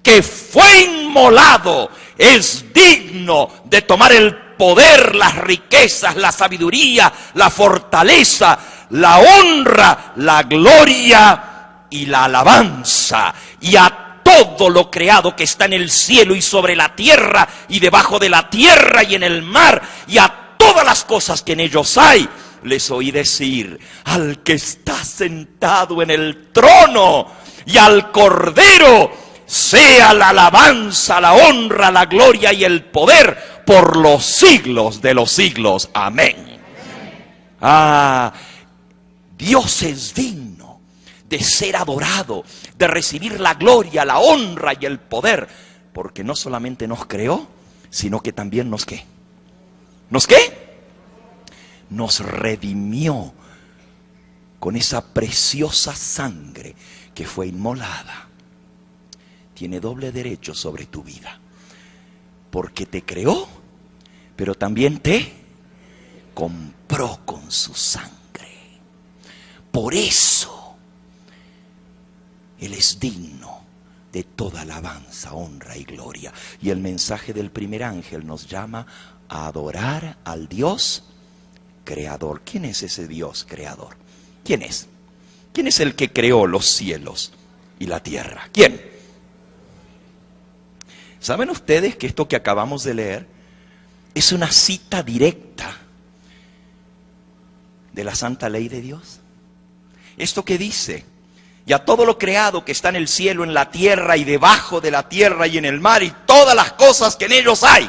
que fue inmolado es digno de tomar el poder, las riquezas, la sabiduría, la fortaleza, la honra, la gloria y la alabanza. Y a todo lo creado que está en el cielo y sobre la tierra y debajo de la tierra y en el mar, y a todas las cosas que en ellos hay, les oí decir: al que está sentado en el trono y al Cordero sea la alabanza, la honra, la gloria y el poder por los siglos de los siglos. Amén. Dios es digno de ser adorado, de recibir la gloria, la honra y el poder, porque no solamente nos creó, sino que también nos ¿qué? ¿Nos qué? Nos redimió con esa preciosa sangre que fue inmolada. Tiene doble derecho sobre tu vida, porque te creó, pero también te compró con su sangre. Por eso Él es digno de toda alabanza, honra y gloria. Y el mensaje del primer ángel nos llama a adorar al Dios creador. ¿Quién es ese Dios creador? ¿Quién es? ¿Quién es el que creó los cielos y la tierra? ¿Quién? ¿Saben ustedes que esto que acabamos de leer es una cita directa de la santa ley de Dios? Esto que dice: y a todo lo creado que está en el cielo, en la tierra y debajo de la tierra y en el mar, y todas las cosas que en ellos hay.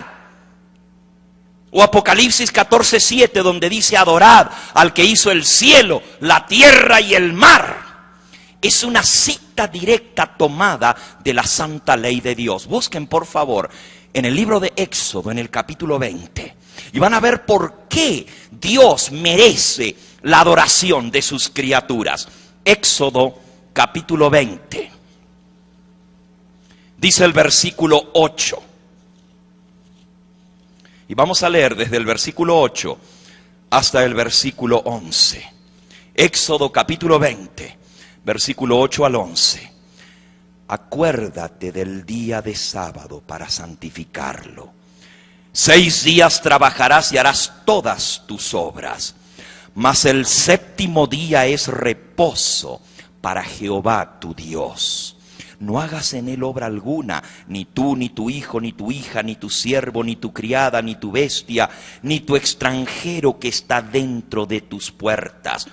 O Apocalipsis 14:7, donde dice: adorad al que hizo el cielo, la tierra y el mar. Es una cita directa tomada de la santa ley de Dios. Busquen por favor en el libro de Éxodo, en el capítulo 20, y van a ver por qué Dios merece la adoración de sus criaturas. Éxodo capítulo 20. Dice el versículo 8. Y vamos a leer desde el versículo 8 hasta el versículo 11. Éxodo capítulo 20, versículo 8 al 11. Acuérdate del día de sábado para santificarlo. 6 días trabajarás y harás todas tus obras, mas el séptimo día es reposo para Jehová tu Dios. No hagas en él obra alguna, ni tú, ni tu hijo, ni tu hija, ni tu siervo, ni tu criada, ni tu bestia, ni tu extranjero que está dentro de tus puertas.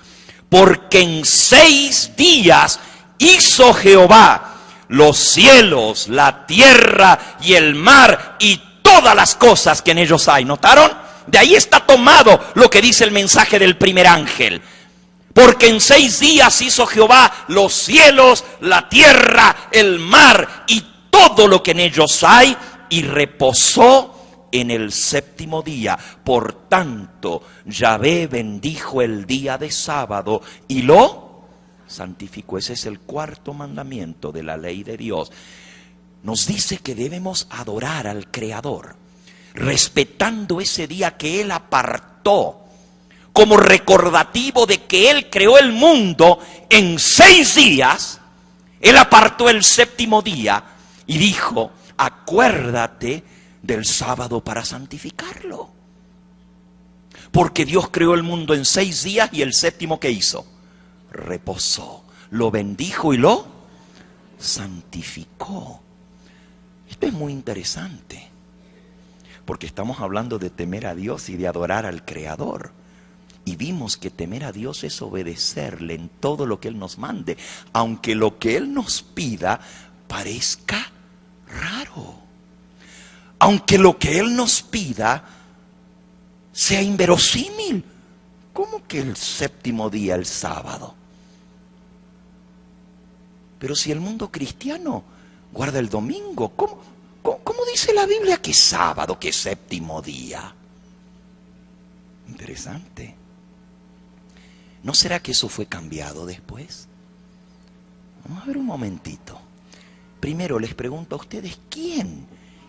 Porque en 6 días hizo Jehová los cielos, la tierra y el mar y todas las cosas que en ellos hay. ¿Notaron? De ahí está tomado lo que dice el mensaje del primer ángel. Porque en 6 días hizo Jehová los cielos, la tierra, el mar y todo lo que en ellos hay, y reposó en el séptimo día. Por tanto, Yahvé bendijo el día de sábado y lo santificó. Ese es el cuarto mandamiento de la ley de Dios. Nos dice que debemos adorar al Creador, respetando ese día que Él apartó como recordativo de que Él creó el mundo en 6 días. Él apartó el séptimo día y dijo: acuérdate del sábado para santificarlo. Porque Dios creó el mundo en 6 días y el séptimo, ¿qué hizo? Reposó, lo bendijo y lo santificó. Esto es muy interesante, porque estamos hablando de temer a Dios y de adorar al Creador. Y vimos que temer a Dios es obedecerle en todo lo que Él nos mande, aunque lo que Él nos pida parezca raro, aunque lo que Él nos pida sea inverosímil. ¿Cómo que el séptimo día, el sábado? Pero si el mundo cristiano guarda el domingo, ¿cómo dice la Biblia que sábado, que séptimo día? Interesante. ¿No será que eso fue cambiado después? Vamos a ver un momentito. Primero les pregunto a ustedes, ¿quién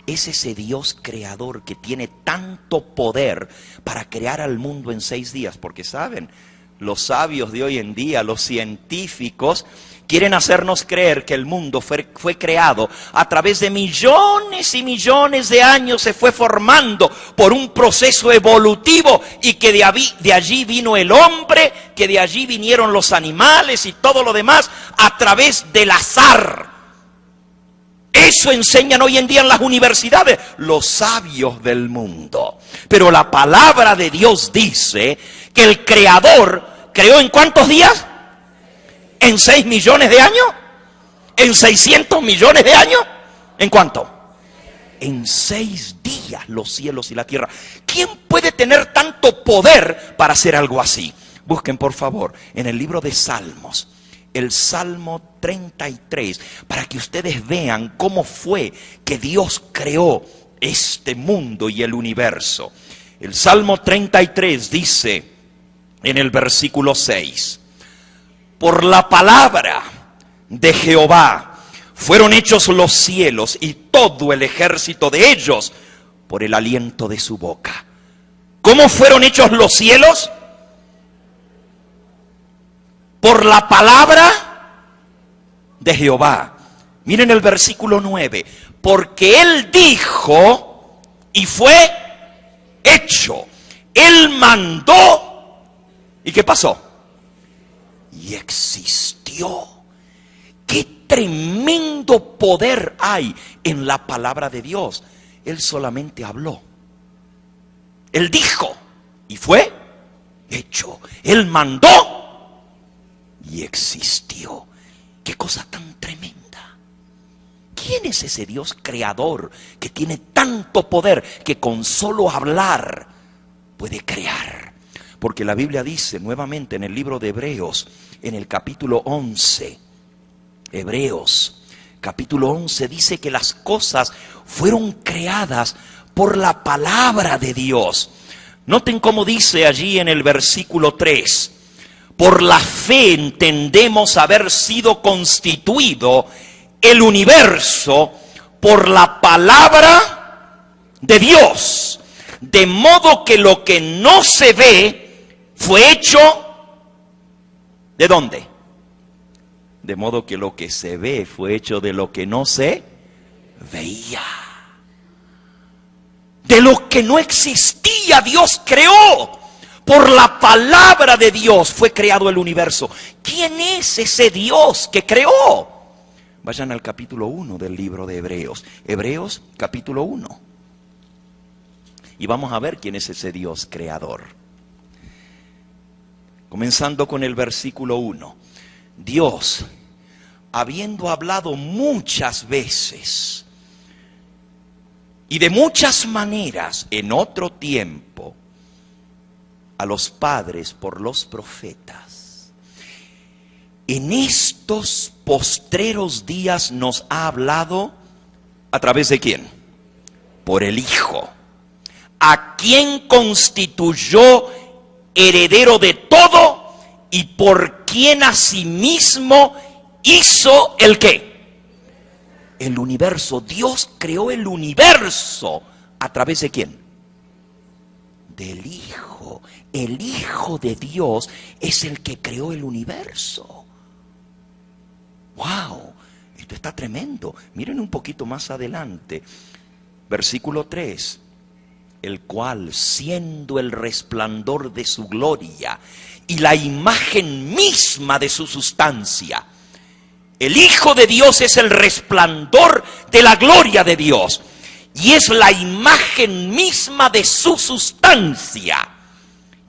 es ese Dios creador que tiene tanto poder para crear al mundo en 6 días? Porque saben, los sabios de hoy en día, los científicos, quieren hacernos creer que el mundo fue creado a través de millones y millones de años, se fue formando por un proceso evolutivo, y que de allí vino el hombre, que de allí vinieron los animales y todo lo demás a través del azar. Eso enseñan hoy en día en las universidades los sabios del mundo. Pero la palabra de Dios dice que el Creador creó ¿en cuántos días? ¿En 6 millones de años? ¿En 600 millones de años? ¿En cuánto? En 6 días los cielos y la tierra. ¿Quién puede tener tanto poder para hacer algo así? Busquen por favor en el libro de Salmos, el Salmo 33, para que ustedes vean cómo fue que Dios creó este mundo y el universo. El Salmo 33 dice en el versículo 6: por la palabra de Jehová fueron hechos los cielos y todo el ejército de ellos por el aliento de su boca. ¿Cómo fueron hechos los cielos? Por la palabra de Jehová. Miren el versículo 9. Porque Él dijo y fue hecho. Él mandó. ¿Y qué pasó? Y existió. ¡Qué tremendo poder hay en la palabra de Dios! Él solamente habló. Él dijo y fue hecho. Él mandó y existió. ¡Qué cosa tan tremenda! ¿Quién es ese Dios creador que tiene tanto poder que con solo hablar puede crear? Porque la Biblia dice nuevamente en el libro de Hebreos, en el capítulo 11, Hebreos, capítulo 11, dice que las cosas fueron creadas por la palabra de Dios. Noten cómo dice allí en el versículo 3. Por la fe entendemos haber sido constituido el universo por la palabra de Dios. De modo que lo que no se ve fue hecho, ¿de dónde? De modo que lo que se ve fue hecho de lo que no se veía. De lo que no existía, Dios creó. Por la palabra de Dios fue creado el universo. ¿Quién es ese Dios que creó? Vayan al capítulo 1 del libro de Hebreos. Hebreos capítulo 1. Y vamos a ver quién es ese Dios creador. Comenzando con el versículo 1. Dios, habiendo hablado muchas veces y de muchas maneras en otro tiempo a los padres por los profetas, en estos postreros días nos ha hablado ¿A través de quién? Por el Hijo, a quien constituyó heredero de todo y por quien asimismo hizo ¿el qué? El universo. Dios creó el universo. ¿A través de quién? Del Hijo. El Hijo de Dios es el que creó el universo. ¡Wow! Esto está tremendo. Miren un poquito más adelante. Versículo 3. El cual, siendo el resplandor de su gloria y la imagen misma de su sustancia. El Hijo de Dios es el resplandor de la gloria de Dios. Y es la imagen misma de su sustancia.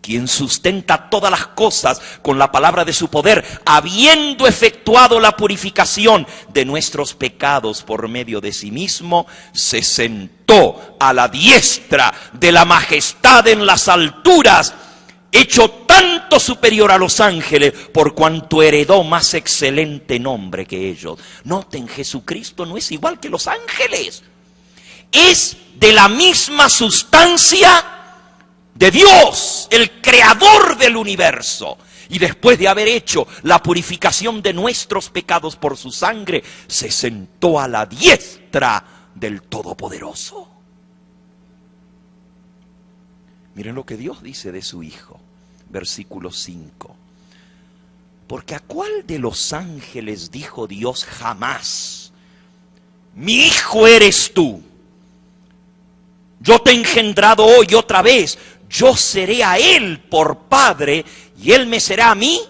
Quien sustenta todas las cosas con la palabra de su poder, habiendo efectuado la purificación de nuestros pecados por medio de sí mismo, se sentó a la diestra de la majestad en las alturas, hecho tanto superior a los ángeles, por cuanto heredó más excelente nombre que ellos. Noten, Jesucristo no es igual que los ángeles. Es de la misma sustancia de Dios, el creador del universo. Y después de haber hecho la purificación de nuestros pecados por su sangre, se sentó a la diestra del Todopoderoso. Miren lo que Dios dice de su Hijo, versículo 5. Porque ¿a cuál de los ángeles dijo Dios jamás: mi hijo eres tú? Yo te he engendrado hoy otra vez. Yo seré a él por padre y él me será a mí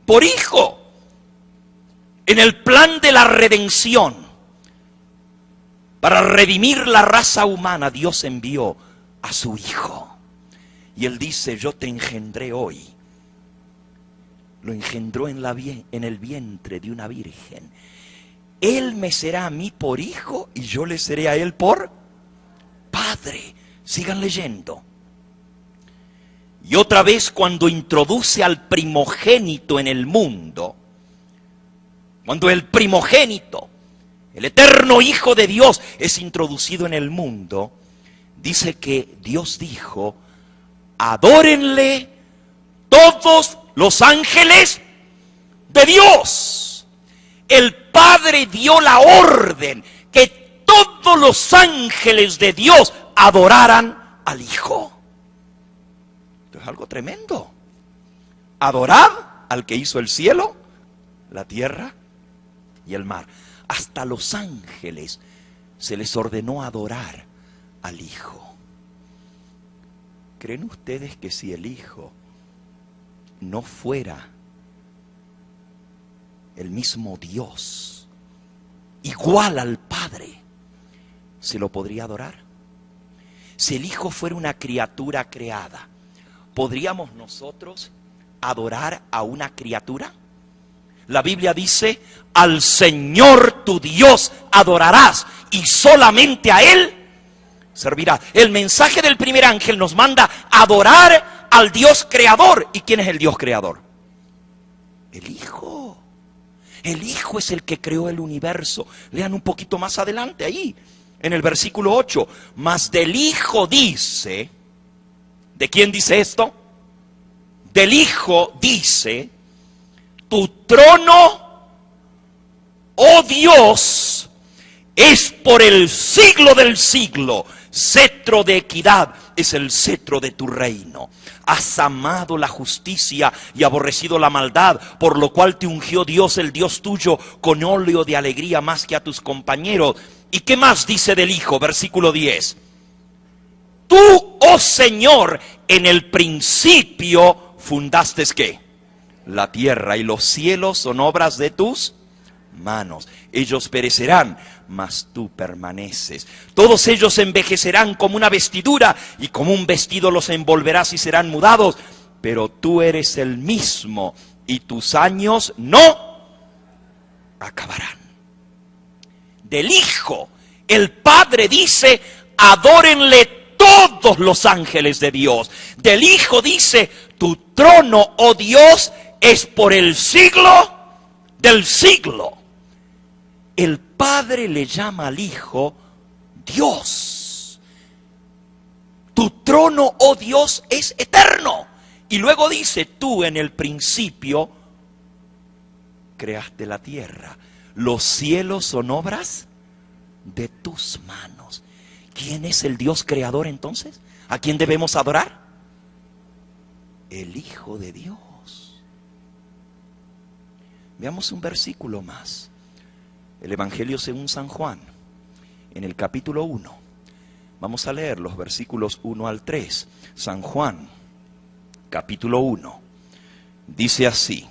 por hijo. En el plan de la redención, para redimir la raza humana, Dios envió a su Hijo. Y él dice: yo te engendré hoy. Lo engendró en el vientre de una virgen. Él me será a mí por hijo y yo le seré a él por padre. Sigan leyendo. Y otra vez, cuando introduce al primogénito en el mundo, cuando el primogénito, el eterno Hijo de Dios, es introducido en el mundo, dice que Dios dijo: adórenle todos los ángeles de Dios. El Padre dio la orden que todos los ángeles de Dios adoraran al Hijo. Esto es algo tremendo. Adorad al que hizo el cielo, la tierra y el mar. Hasta los ángeles se les ordenó adorar al Hijo. ¿Creen ustedes que si el Hijo no fuera el mismo Dios, igual al Padre, se lo podría adorar? Si el Hijo fuera una criatura creada, ¿podríamos nosotros adorar a una criatura? La Biblia dice: al Señor tu Dios adorarás y solamente a Él servirás. El mensaje del primer ángel nos manda a adorar al Dios creador. ¿Y quién es el Dios creador? El Hijo. El Hijo es el que creó el universo. Lean un poquito más adelante ahí, en el versículo 8. Mas del Hijo dice, ¿de quién dice esto? Del Hijo dice: tu trono, oh Dios, es por el siglo del siglo. Cetro de equidad es el cetro de tu reino. Has amado la justicia y aborrecido la maldad, por lo cual te ungió Dios, el Dios tuyo, con óleo de alegría más que a tus compañeros. ¿Y qué más dice del Hijo? Versículo 10. Tú, oh Señor, en el principio fundaste ¿qué? La tierra, y los cielos son obras de tus manos. Ellos perecerán, mas tú permaneces. Todos ellos envejecerán como una vestidura, y como un vestido los envolverás y serán mudados. Pero tú eres el mismo, y tus años no acabarán. Del Hijo, el Padre dice: adórenle todos los ángeles de Dios. Del Hijo dice: tu trono, oh Dios, es por el siglo del siglo. El Padre le llama al Hijo Dios. Tu trono, oh Dios, es eterno. Y luego dice, tú en el principio creaste la tierra. Los cielos son obras de tus manos. ¿Quién es el Dios creador entonces? ¿A quién debemos adorar? El Hijo de Dios. Veamos un versículo más. El Evangelio según San Juan, en el capítulo 1. Vamos a leer los versículos 1 al 3. San Juan, capítulo 1. Dice así: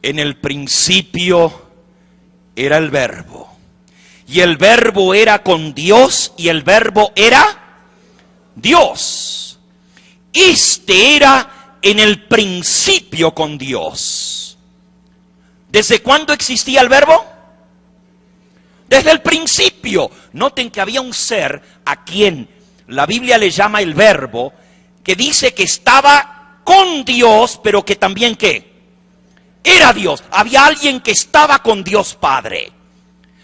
en el principio era el Verbo, y el Verbo era con Dios, y el Verbo era Dios. Este era en el principio con Dios. ¿Desde cuándo existía el Verbo? Desde el principio. Noten que había un ser a quien la Biblia le llama el Verbo, que dice que estaba con Dios, pero que también ¿qué? Era Dios. Había alguien que estaba con Dios Padre,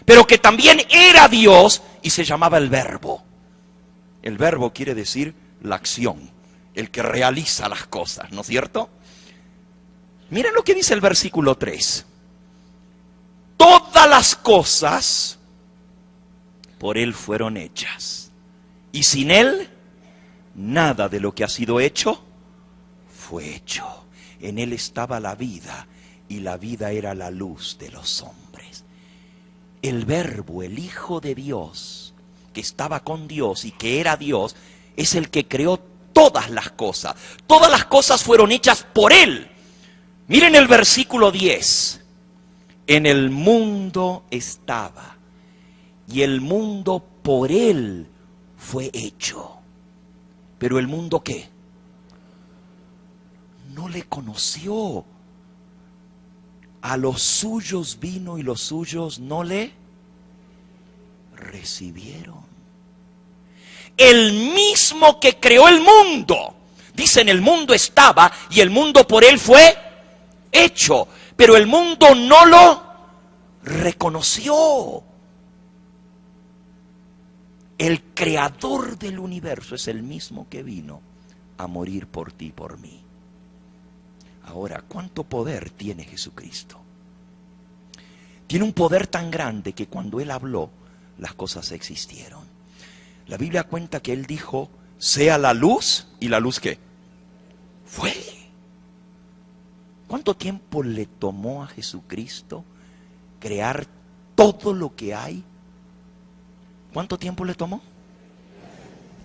pero que también era Dios y se llamaba el Verbo. El Verbo quiere decir la acción, el que realiza las cosas, ¿no es cierto? Miren lo que dice el versículo 3. Todas las cosas por Él fueron hechas, y sin Él nada de lo que ha sido hecho fue hecho. En Él estaba la vida, y la vida era la luz de los hombres. El Verbo, el Hijo de Dios, que estaba con Dios y que era Dios, es el que creó todas las cosas. Todas las cosas fueron hechas por Él. Miren el versículo 10. En el mundo estaba, y el mundo por Él fue hecho. Pero el mundo ¿qué? No le conoció. A los suyos vino y los suyos no le recibieron. El mismo que creó el mundo. Dicen, el mundo estaba y el mundo por Él fue hecho. Pero el mundo no lo reconoció. El creador del universo es el mismo que vino a morir por ti y por mí. Ahora, ¿cuánto poder tiene Jesucristo? Tiene un poder tan grande que cuando Él habló, las cosas existieron. La Biblia cuenta que Él dijo, sea la luz, y la luz ¿qué? Fue. ¿Cuánto tiempo le tomó a Jesucristo crear todo lo que hay? ¿Cuánto tiempo le tomó?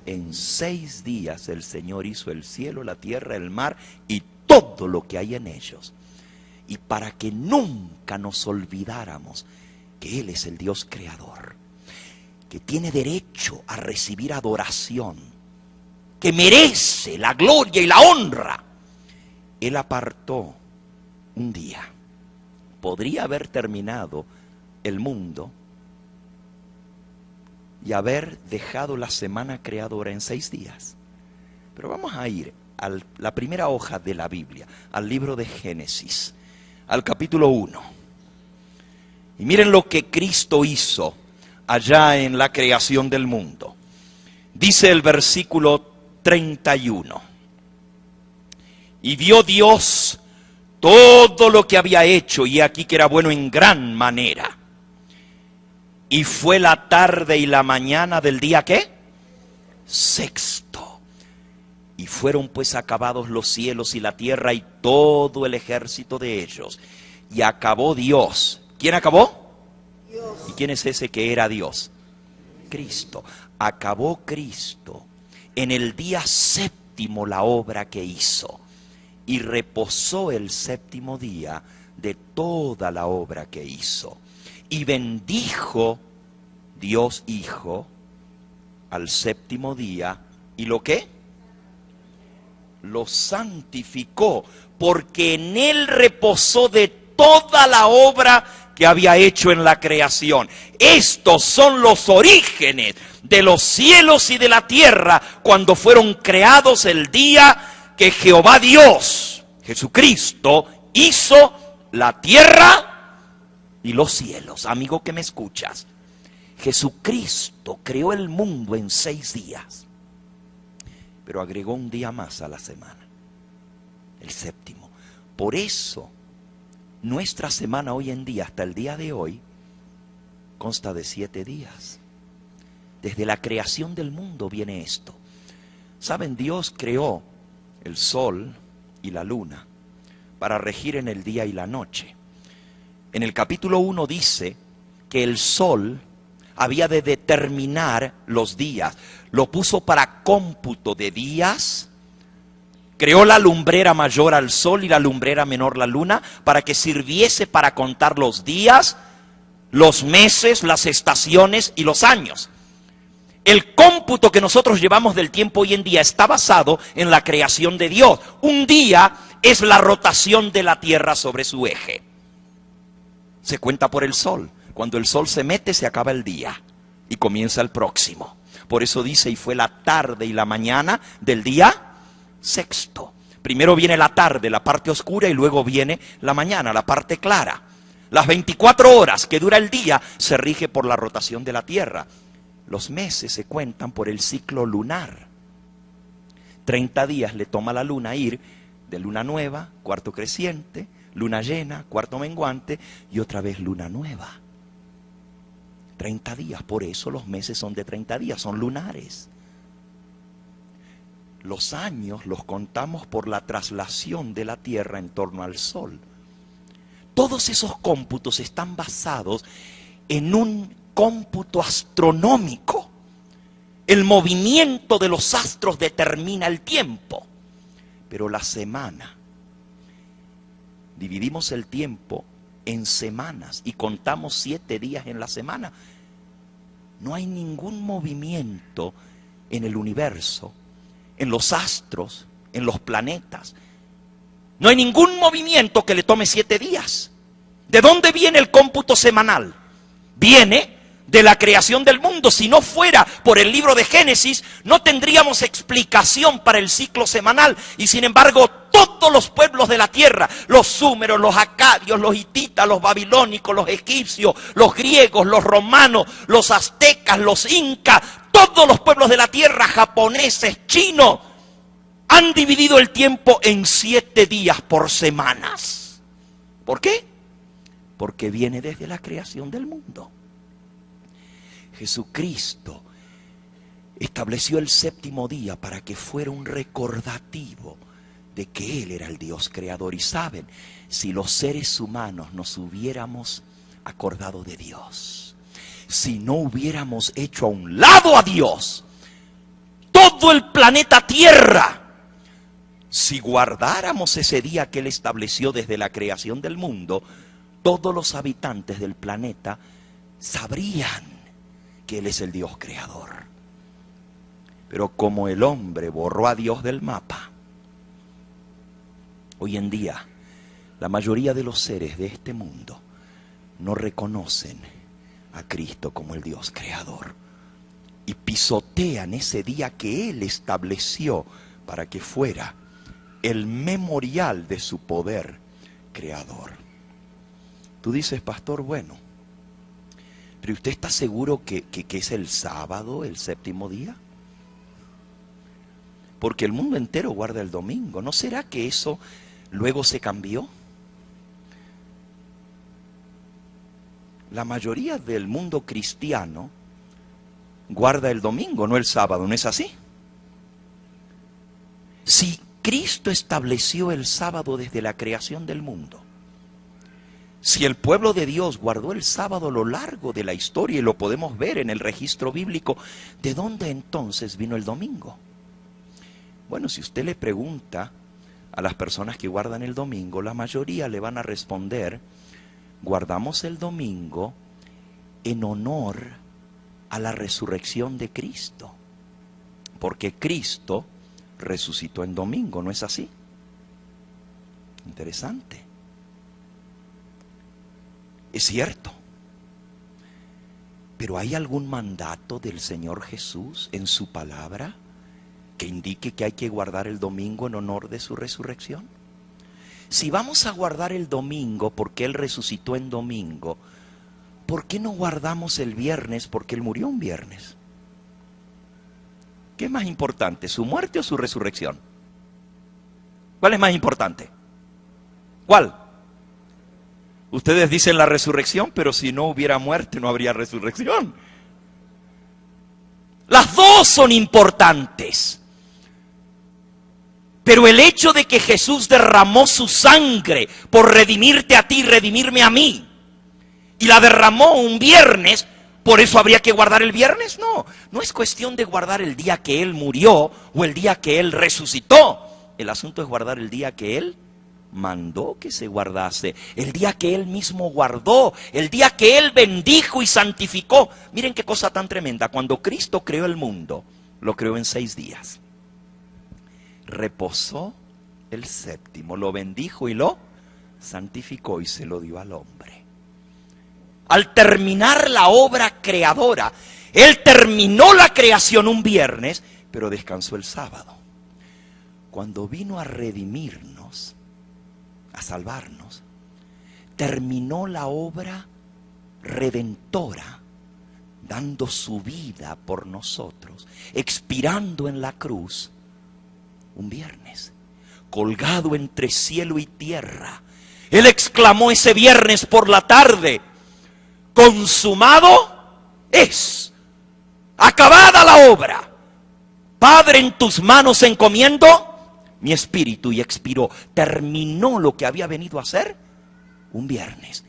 En 6 días el Señor hizo el cielo, la tierra, el mar y todo lo que hay en ellos. Y para que nunca nos olvidáramos que Él es el Dios creador, que tiene derecho a recibir adoración, que merece la gloria y la honra, Él apartó un día. Podría haber terminado el mundo y haber dejado la semana creadora en 6 días. Pero vamos a ir a la primera hoja de la Biblia, al libro de Génesis, al capítulo 1. Y miren lo que Cristo hizo allá en la creación del mundo. Dice el versículo 31. Y vio Dios todo lo que había hecho, y aquí que era bueno en gran manera. Y fue la tarde y la mañana del día ¿qué? Sexto. Y fueron pues acabados los cielos y la tierra y todo el ejército de ellos. Y acabó Dios. ¿Quién acabó? Dios. ¿Y quién es ese que era Dios? Cristo. Acabó Cristo en el día séptimo la obra que hizo. Y reposó el séptimo día de toda la obra que hizo. Y bendijo Dios Hijo al séptimo día. ¿Y lo qué? Lo santificó, porque en Él reposó de toda la obra que había hecho en la creación. Estos son los orígenes de los cielos y de la tierra cuando fueron creados el día que Jehová Dios, Jesucristo, hizo la tierra y los cielos. Amigo que me escuchas, Jesucristo creó el mundo en 6 días, pero agregó un día más a la semana, el séptimo. Por eso, nuestra semana hoy en día, hasta el día de hoy, consta de 7 días. Desde la creación del mundo viene esto. Saben, Dios creó el sol y la luna para regir en el día y la noche. En el capítulo 1 dice que el sol había de determinar los días. Lo puso para cómputo de días. Creó la lumbrera mayor al sol y la lumbrera menor la luna para que sirviese para contar los días, los meses, las estaciones y los años. El cómputo que nosotros llevamos del tiempo hoy en día está basado en la creación de Dios. Un día es la rotación de la tierra sobre su eje. Se cuenta por el sol. Cuando el sol se mete, se acaba el día y comienza el próximo. Por eso dice, y fue la tarde y la mañana del día sexto. Primero viene la tarde, la parte oscura, y luego viene la mañana, la parte clara. Las 24 horas que dura el día se rige por la rotación de la tierra. Los meses se cuentan por el ciclo lunar. 30 días le toma a la luna ir de luna nueva, cuarto creciente, luna llena, cuarto menguante y otra vez luna nueva. 30 días, por eso los meses son de 30 días, son lunares. Los años los contamos por la traslación de la tierra en torno al sol. Todos esos cómputos están basados en un cómputo astronómico. El movimiento de los astros determina el tiempo. Pero la semana, dividimos el tiempo en semanas y contamos 7 días en la semana. No hay ningún movimiento en el universo, en los astros, en los planetas. No hay ningún movimiento que le tome 7 días. ¿De dónde viene el cómputo semanal? Viene de la creación del mundo. Si no fuera por el libro de Génesis, no tendríamos explicación para el ciclo semanal. Y sin embargo, todos los pueblos de la tierra, los súmeros, los acadios, los hititas, los babilónicos, los egipcios, los griegos, los romanos, los aztecas, los incas, todos los pueblos de la tierra, japoneses, chinos, han dividido el tiempo en 7 días por semanas. ¿Por qué? Porque viene desde la creación del mundo. Jesucristo estableció el séptimo día para que fuera un recordativo de que Él era el Dios creador. Y saben, si los seres humanos nos hubiéramos acordado de Dios, si no hubiéramos hecho a un lado a Dios, todo el planeta Tierra, si guardáramos ese día que Él estableció desde la creación del mundo, todos los habitantes del planeta sabrían que Él es el Dios creador. Pero como el hombre borró a Dios del mapa, hoy en día la mayoría de los seres de este mundo no reconocen a Cristo como el Dios creador y pisotean ese día que Él estableció para que fuera el memorial de su poder creador. Tú dices, pastor, bueno, pero ¿usted está seguro que es el sábado, el séptimo día? Porque el mundo entero guarda el domingo. ¿No será que eso luego se cambió? La mayoría del mundo cristiano guarda el domingo, no el sábado, ¿no es así? Si Cristo estableció el sábado desde la creación del mundo, si el pueblo de Dios guardó el sábado a lo largo de la historia, y lo podemos ver en el registro bíblico, ¿de dónde entonces vino el domingo? Bueno, si usted le pregunta a las personas que guardan el domingo, la mayoría le van a responder, guardamos el domingo en honor a la resurrección de Cristo, porque Cristo resucitó en domingo, ¿no es así? Interesante. Es cierto. Pero ¿hay algún mandato del Señor Jesús en su palabra que indique que hay que guardar el domingo en honor de su resurrección? Si vamos a guardar el domingo porque Él resucitó en domingo, ¿por qué no guardamos el viernes porque Él murió un viernes? ¿Qué es más importante, su muerte o su resurrección? ¿Cuál es más importante? ¿Cuál? Ustedes dicen la resurrección, pero si no hubiera muerte no habría resurrección. Las dos son importantes. Pero el hecho de que Jesús derramó su sangre por redimirte a ti y redimirme a mí, y la derramó un viernes, ¿por eso habría que guardar el viernes? No, no es cuestión de guardar el día que Él murió o el día que Él resucitó. El asunto es guardar el día que Él mandó que se guardase, el día que Él mismo guardó, el día que Él bendijo y santificó. Miren qué cosa tan tremenda. Cuando Cristo creó el mundo, lo creó en 6 días. Reposó el séptimo, lo bendijo y lo santificó y se lo dio al hombre. Al terminar la obra creadora, Él terminó la creación un viernes, pero descansó el sábado. Cuando vino a redimirnos, a salvarnos, terminó la obra redentora, dando su vida por nosotros, expirando en la cruz un viernes, colgado entre cielo y tierra. Él exclamó ese viernes por la tarde: consumado es, acabada la obra. Padre, en tus manos encomiendo mi espíritu. Y expiró, terminó lo que había venido a hacer un viernes.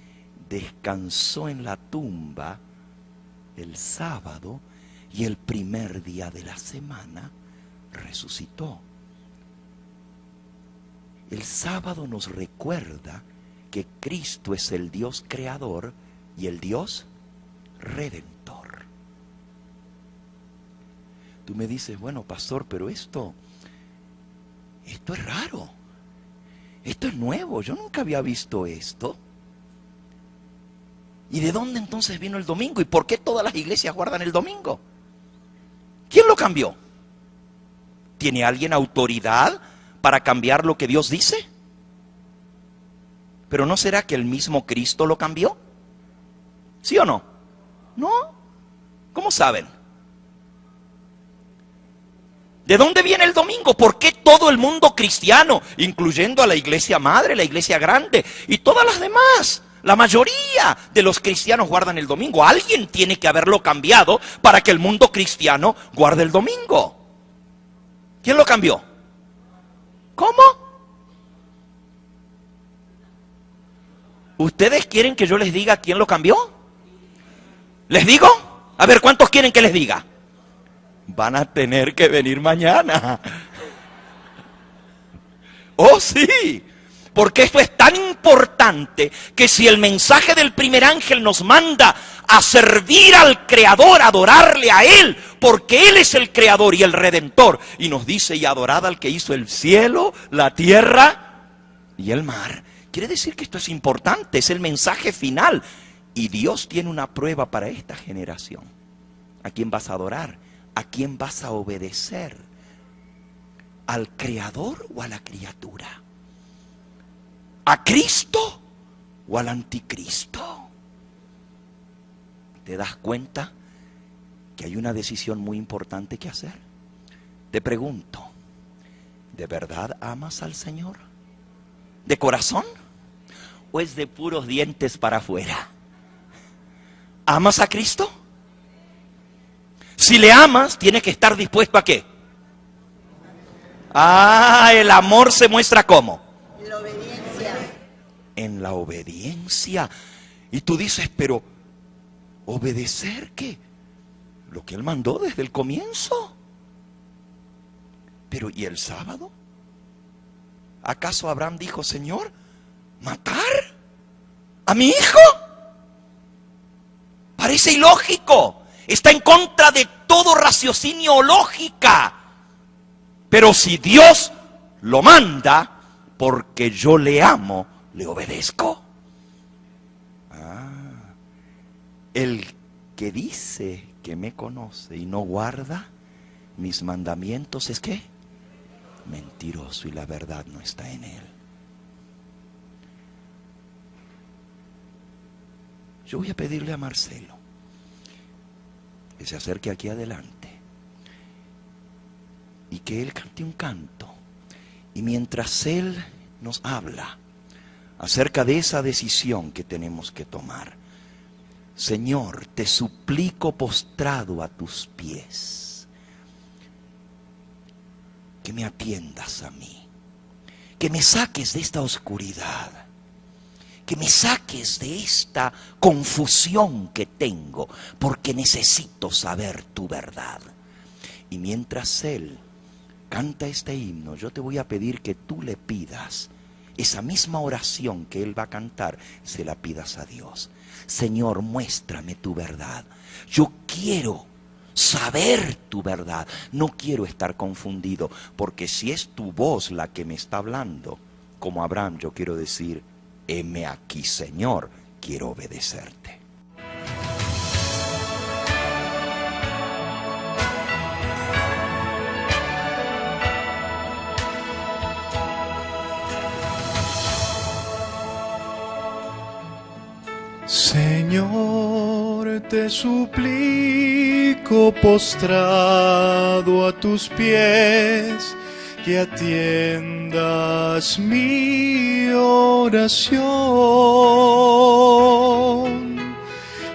Descansó en la tumba el sábado y el primer día de la semana resucitó. El sábado nos recuerda que Cristo es el Dios creador y el Dios redentor. Tú me dices, bueno, pastor, pero esto es raro, esto es nuevo, yo nunca había visto esto. ¿Y de dónde entonces vino el domingo? ¿Y por qué todas las iglesias guardan el domingo? ¿Quién lo cambió? ¿Tiene alguien autoridad para cambiar lo que Dios dice? ¿Pero no será que el mismo Cristo lo cambió? ¿Sí o no? ¿No? ¿Cómo saben? ¿De dónde viene el domingo? ¿Por qué todo el mundo cristiano, incluyendo a la iglesia madre, la iglesia grande y todas las demás, la mayoría de los cristianos guardan el domingo? Alguien tiene que haberlo cambiado para que el mundo cristiano guarde el domingo. ¿Quién lo cambió? ¿Cómo? ¿Ustedes quieren que yo les diga quién lo cambió? ¿Les digo? A ver, ¿cuántos quieren que les diga? Van a tener que venir mañana. Oh, sí. Porque esto es tan importante que si el mensaje del primer ángel nos manda a servir al Creador, a adorarle a Él, porque Él es el Creador y el Redentor, y nos dice: y adorad al que hizo el cielo, la tierra y el mar. Quiere decir que esto es importante, es el mensaje final. Y Dios tiene una prueba para esta generación. ¿A quién vas a adorar? ¿A quién vas a obedecer? ¿Al Creador o a la criatura? ¿A Cristo o al anticristo? ¿Te das cuenta que hay una decisión muy importante que hacer? Te pregunto, ¿de verdad amas al Señor? ¿De corazón? ¿O es de puros dientes para afuera? ¿Amas a Cristo? Si le amas, tienes que estar dispuesto ¿a qué? El amor se muestra ¿cómo? En la obediencia. En la obediencia. Y tú dices, pero ¿obedecer qué? Lo que Él mandó desde el comienzo. Pero ¿y el sábado? ¿Acaso Abraham dijo: Señor, matar a mi hijo? Parece ilógico. Está en contra de todo raciocinio o lógica. Pero si Dios lo manda, porque yo le amo, le obedezco. El que dice que me conoce y no guarda mis mandamientos, ¿es qué? Mentiroso, y la verdad no está en él. Yo voy a pedirle a Marcelo que se acerque aquí adelante y que él cante un canto. Y mientras él nos habla acerca de esa decisión que tenemos que tomar, Señor, te suplico postrado a tus pies, que me atiendas a mí, que me saques de esta oscuridad, que me saques de esta confusión que tengo, porque necesito saber tu verdad. Y mientras él canta este himno, yo te voy a pedir que tú le pidas esa misma oración que él va a cantar, se la pidas a Dios. Señor, muéstrame tu verdad. Yo quiero saber tu verdad. No quiero estar confundido, porque si es tu voz la que me está hablando, como Abraham, yo quiero decir, heme aquí, Señor, quiero obedecerte. Señor, te suplico postrado a tus pies, que atiendas mi oración.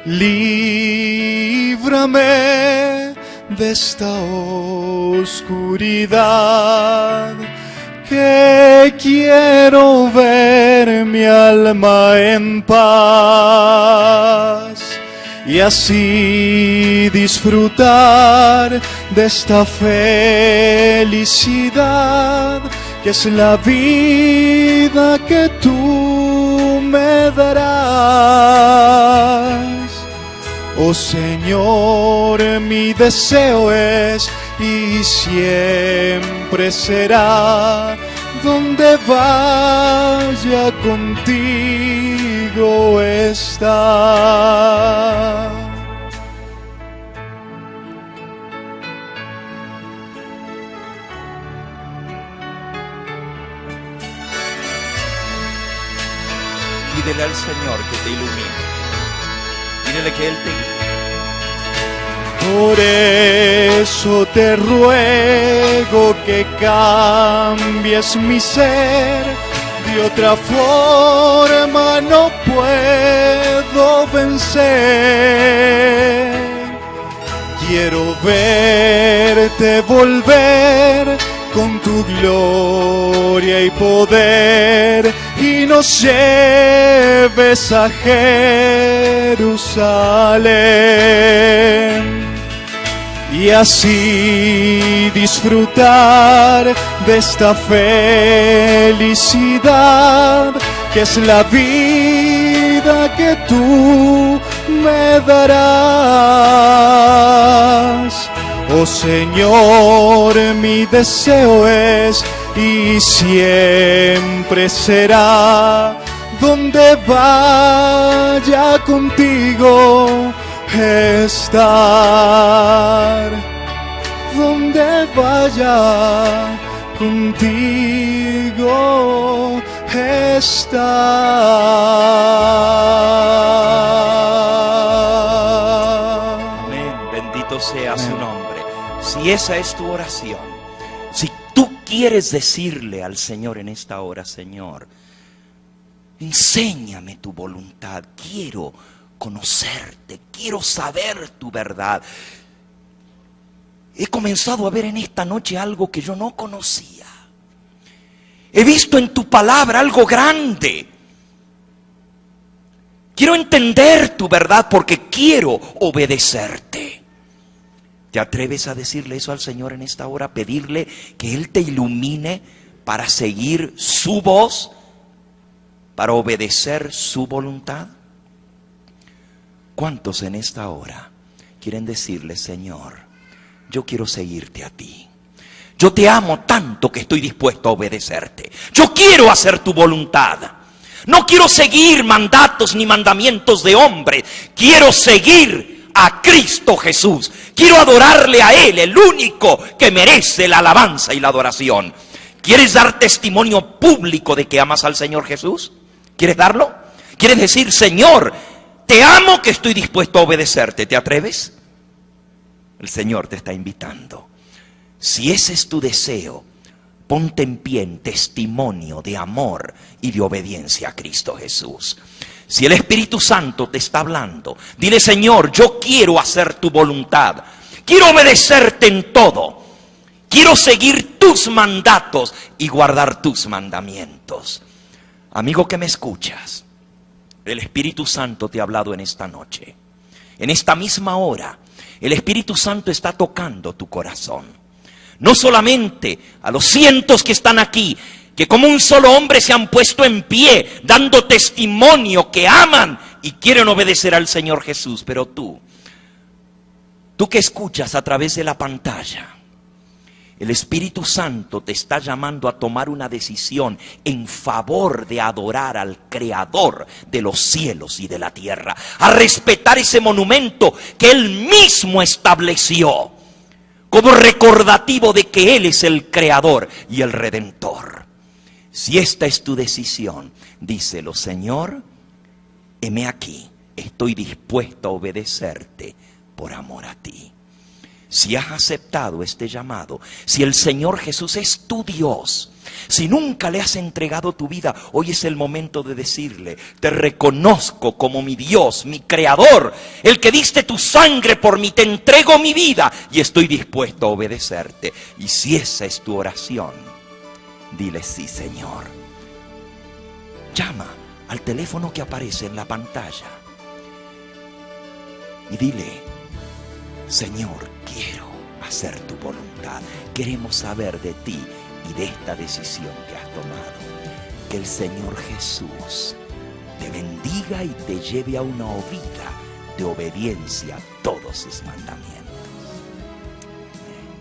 Líbrame de esta oscuridad, que quiero ver mi alma en paz y así disfrutar de esta felicidad que es la vida que tú me darás. Oh Señor, mi deseo es y siempre será, donde vaya contigo estar. Pídele al Señor que te ilumine. Pídele que Él te guíe. Por eso te ruego que cambies mi ser, de otra forma no puedo vencer. Quiero verte volver con tu gloria y poder, y nos lleves a Jerusalén. Y así disfrutar de esta felicidad que es la vida que tú me darás. Oh Señor, mi deseo es y siempre será, donde vaya contigo estar, donde vaya contigo estar. Amén, bendito sea su nombre. Si esa es tu oración, si tú quieres decirle al Señor en esta hora, Señor, enséñame tu voluntad, quiero conocerte, quiero saber tu verdad. He comenzado a ver en esta noche algo que yo no conocía. He visto en tu palabra algo grande. Quiero entender tu verdad porque quiero obedecerte. ¿Te atreves a decirle eso al Señor en esta hora? Pedirle que Él te ilumine para seguir su voz, para obedecer su voluntad. ¿Cuántos en esta hora quieren decirle, Señor, yo quiero seguirte a ti? Yo te amo tanto que estoy dispuesto a obedecerte. Yo quiero hacer tu voluntad. No quiero seguir mandatos ni mandamientos de hombre. Quiero seguir a Cristo Jesús. Quiero adorarle a Él, el único que merece la alabanza y la adoración. ¿Quieres dar testimonio público de que amas al Señor Jesús? ¿Quieres darlo? ¿Quieres decir, Señor, te amo que estoy dispuesto a obedecerte. ¿Te atreves? El Señor te está invitando. Si ese es tu deseo, ponte en pie en testimonio de amor y de obediencia a Cristo Jesús. Si el Espíritu Santo te está hablando, dile: Señor, yo quiero hacer tu voluntad. Quiero obedecerte en todo. Quiero seguir tus mandatos y guardar tus mandamientos. Amigo que me escuchas, el Espíritu Santo te ha hablado en esta noche. En esta misma hora, el Espíritu Santo está tocando tu corazón. No solamente a los cientos que están aquí, que como un solo hombre se han puesto en pie, dando testimonio que aman y quieren obedecer al Señor Jesús, pero tú que escuchas a través de la pantalla, el Espíritu Santo te está llamando a tomar una decisión en favor de adorar al Creador de los cielos y de la tierra, a respetar ese monumento que Él mismo estableció como recordativo de que Él es el Creador y el Redentor. Si esta es tu decisión, díselo: Señor, heme aquí, estoy dispuesto a obedecerte por amor a ti. Si has aceptado este llamado, si el Señor Jesús es tu Dios, si nunca le has entregado tu vida, hoy es el momento de decirle: te reconozco como mi Dios, mi Creador, el que diste tu sangre por mí, te entrego mi vida y estoy dispuesto a obedecerte. Y si esa es tu oración, dile: sí, Señor. Llama al teléfono que aparece en la pantalla y dile: Señor, quiero hacer tu voluntad. Queremos saber de ti y de esta decisión que has tomado. Que el Señor Jesús te bendiga y te lleve a una vida de obediencia a todos sus mandamientos.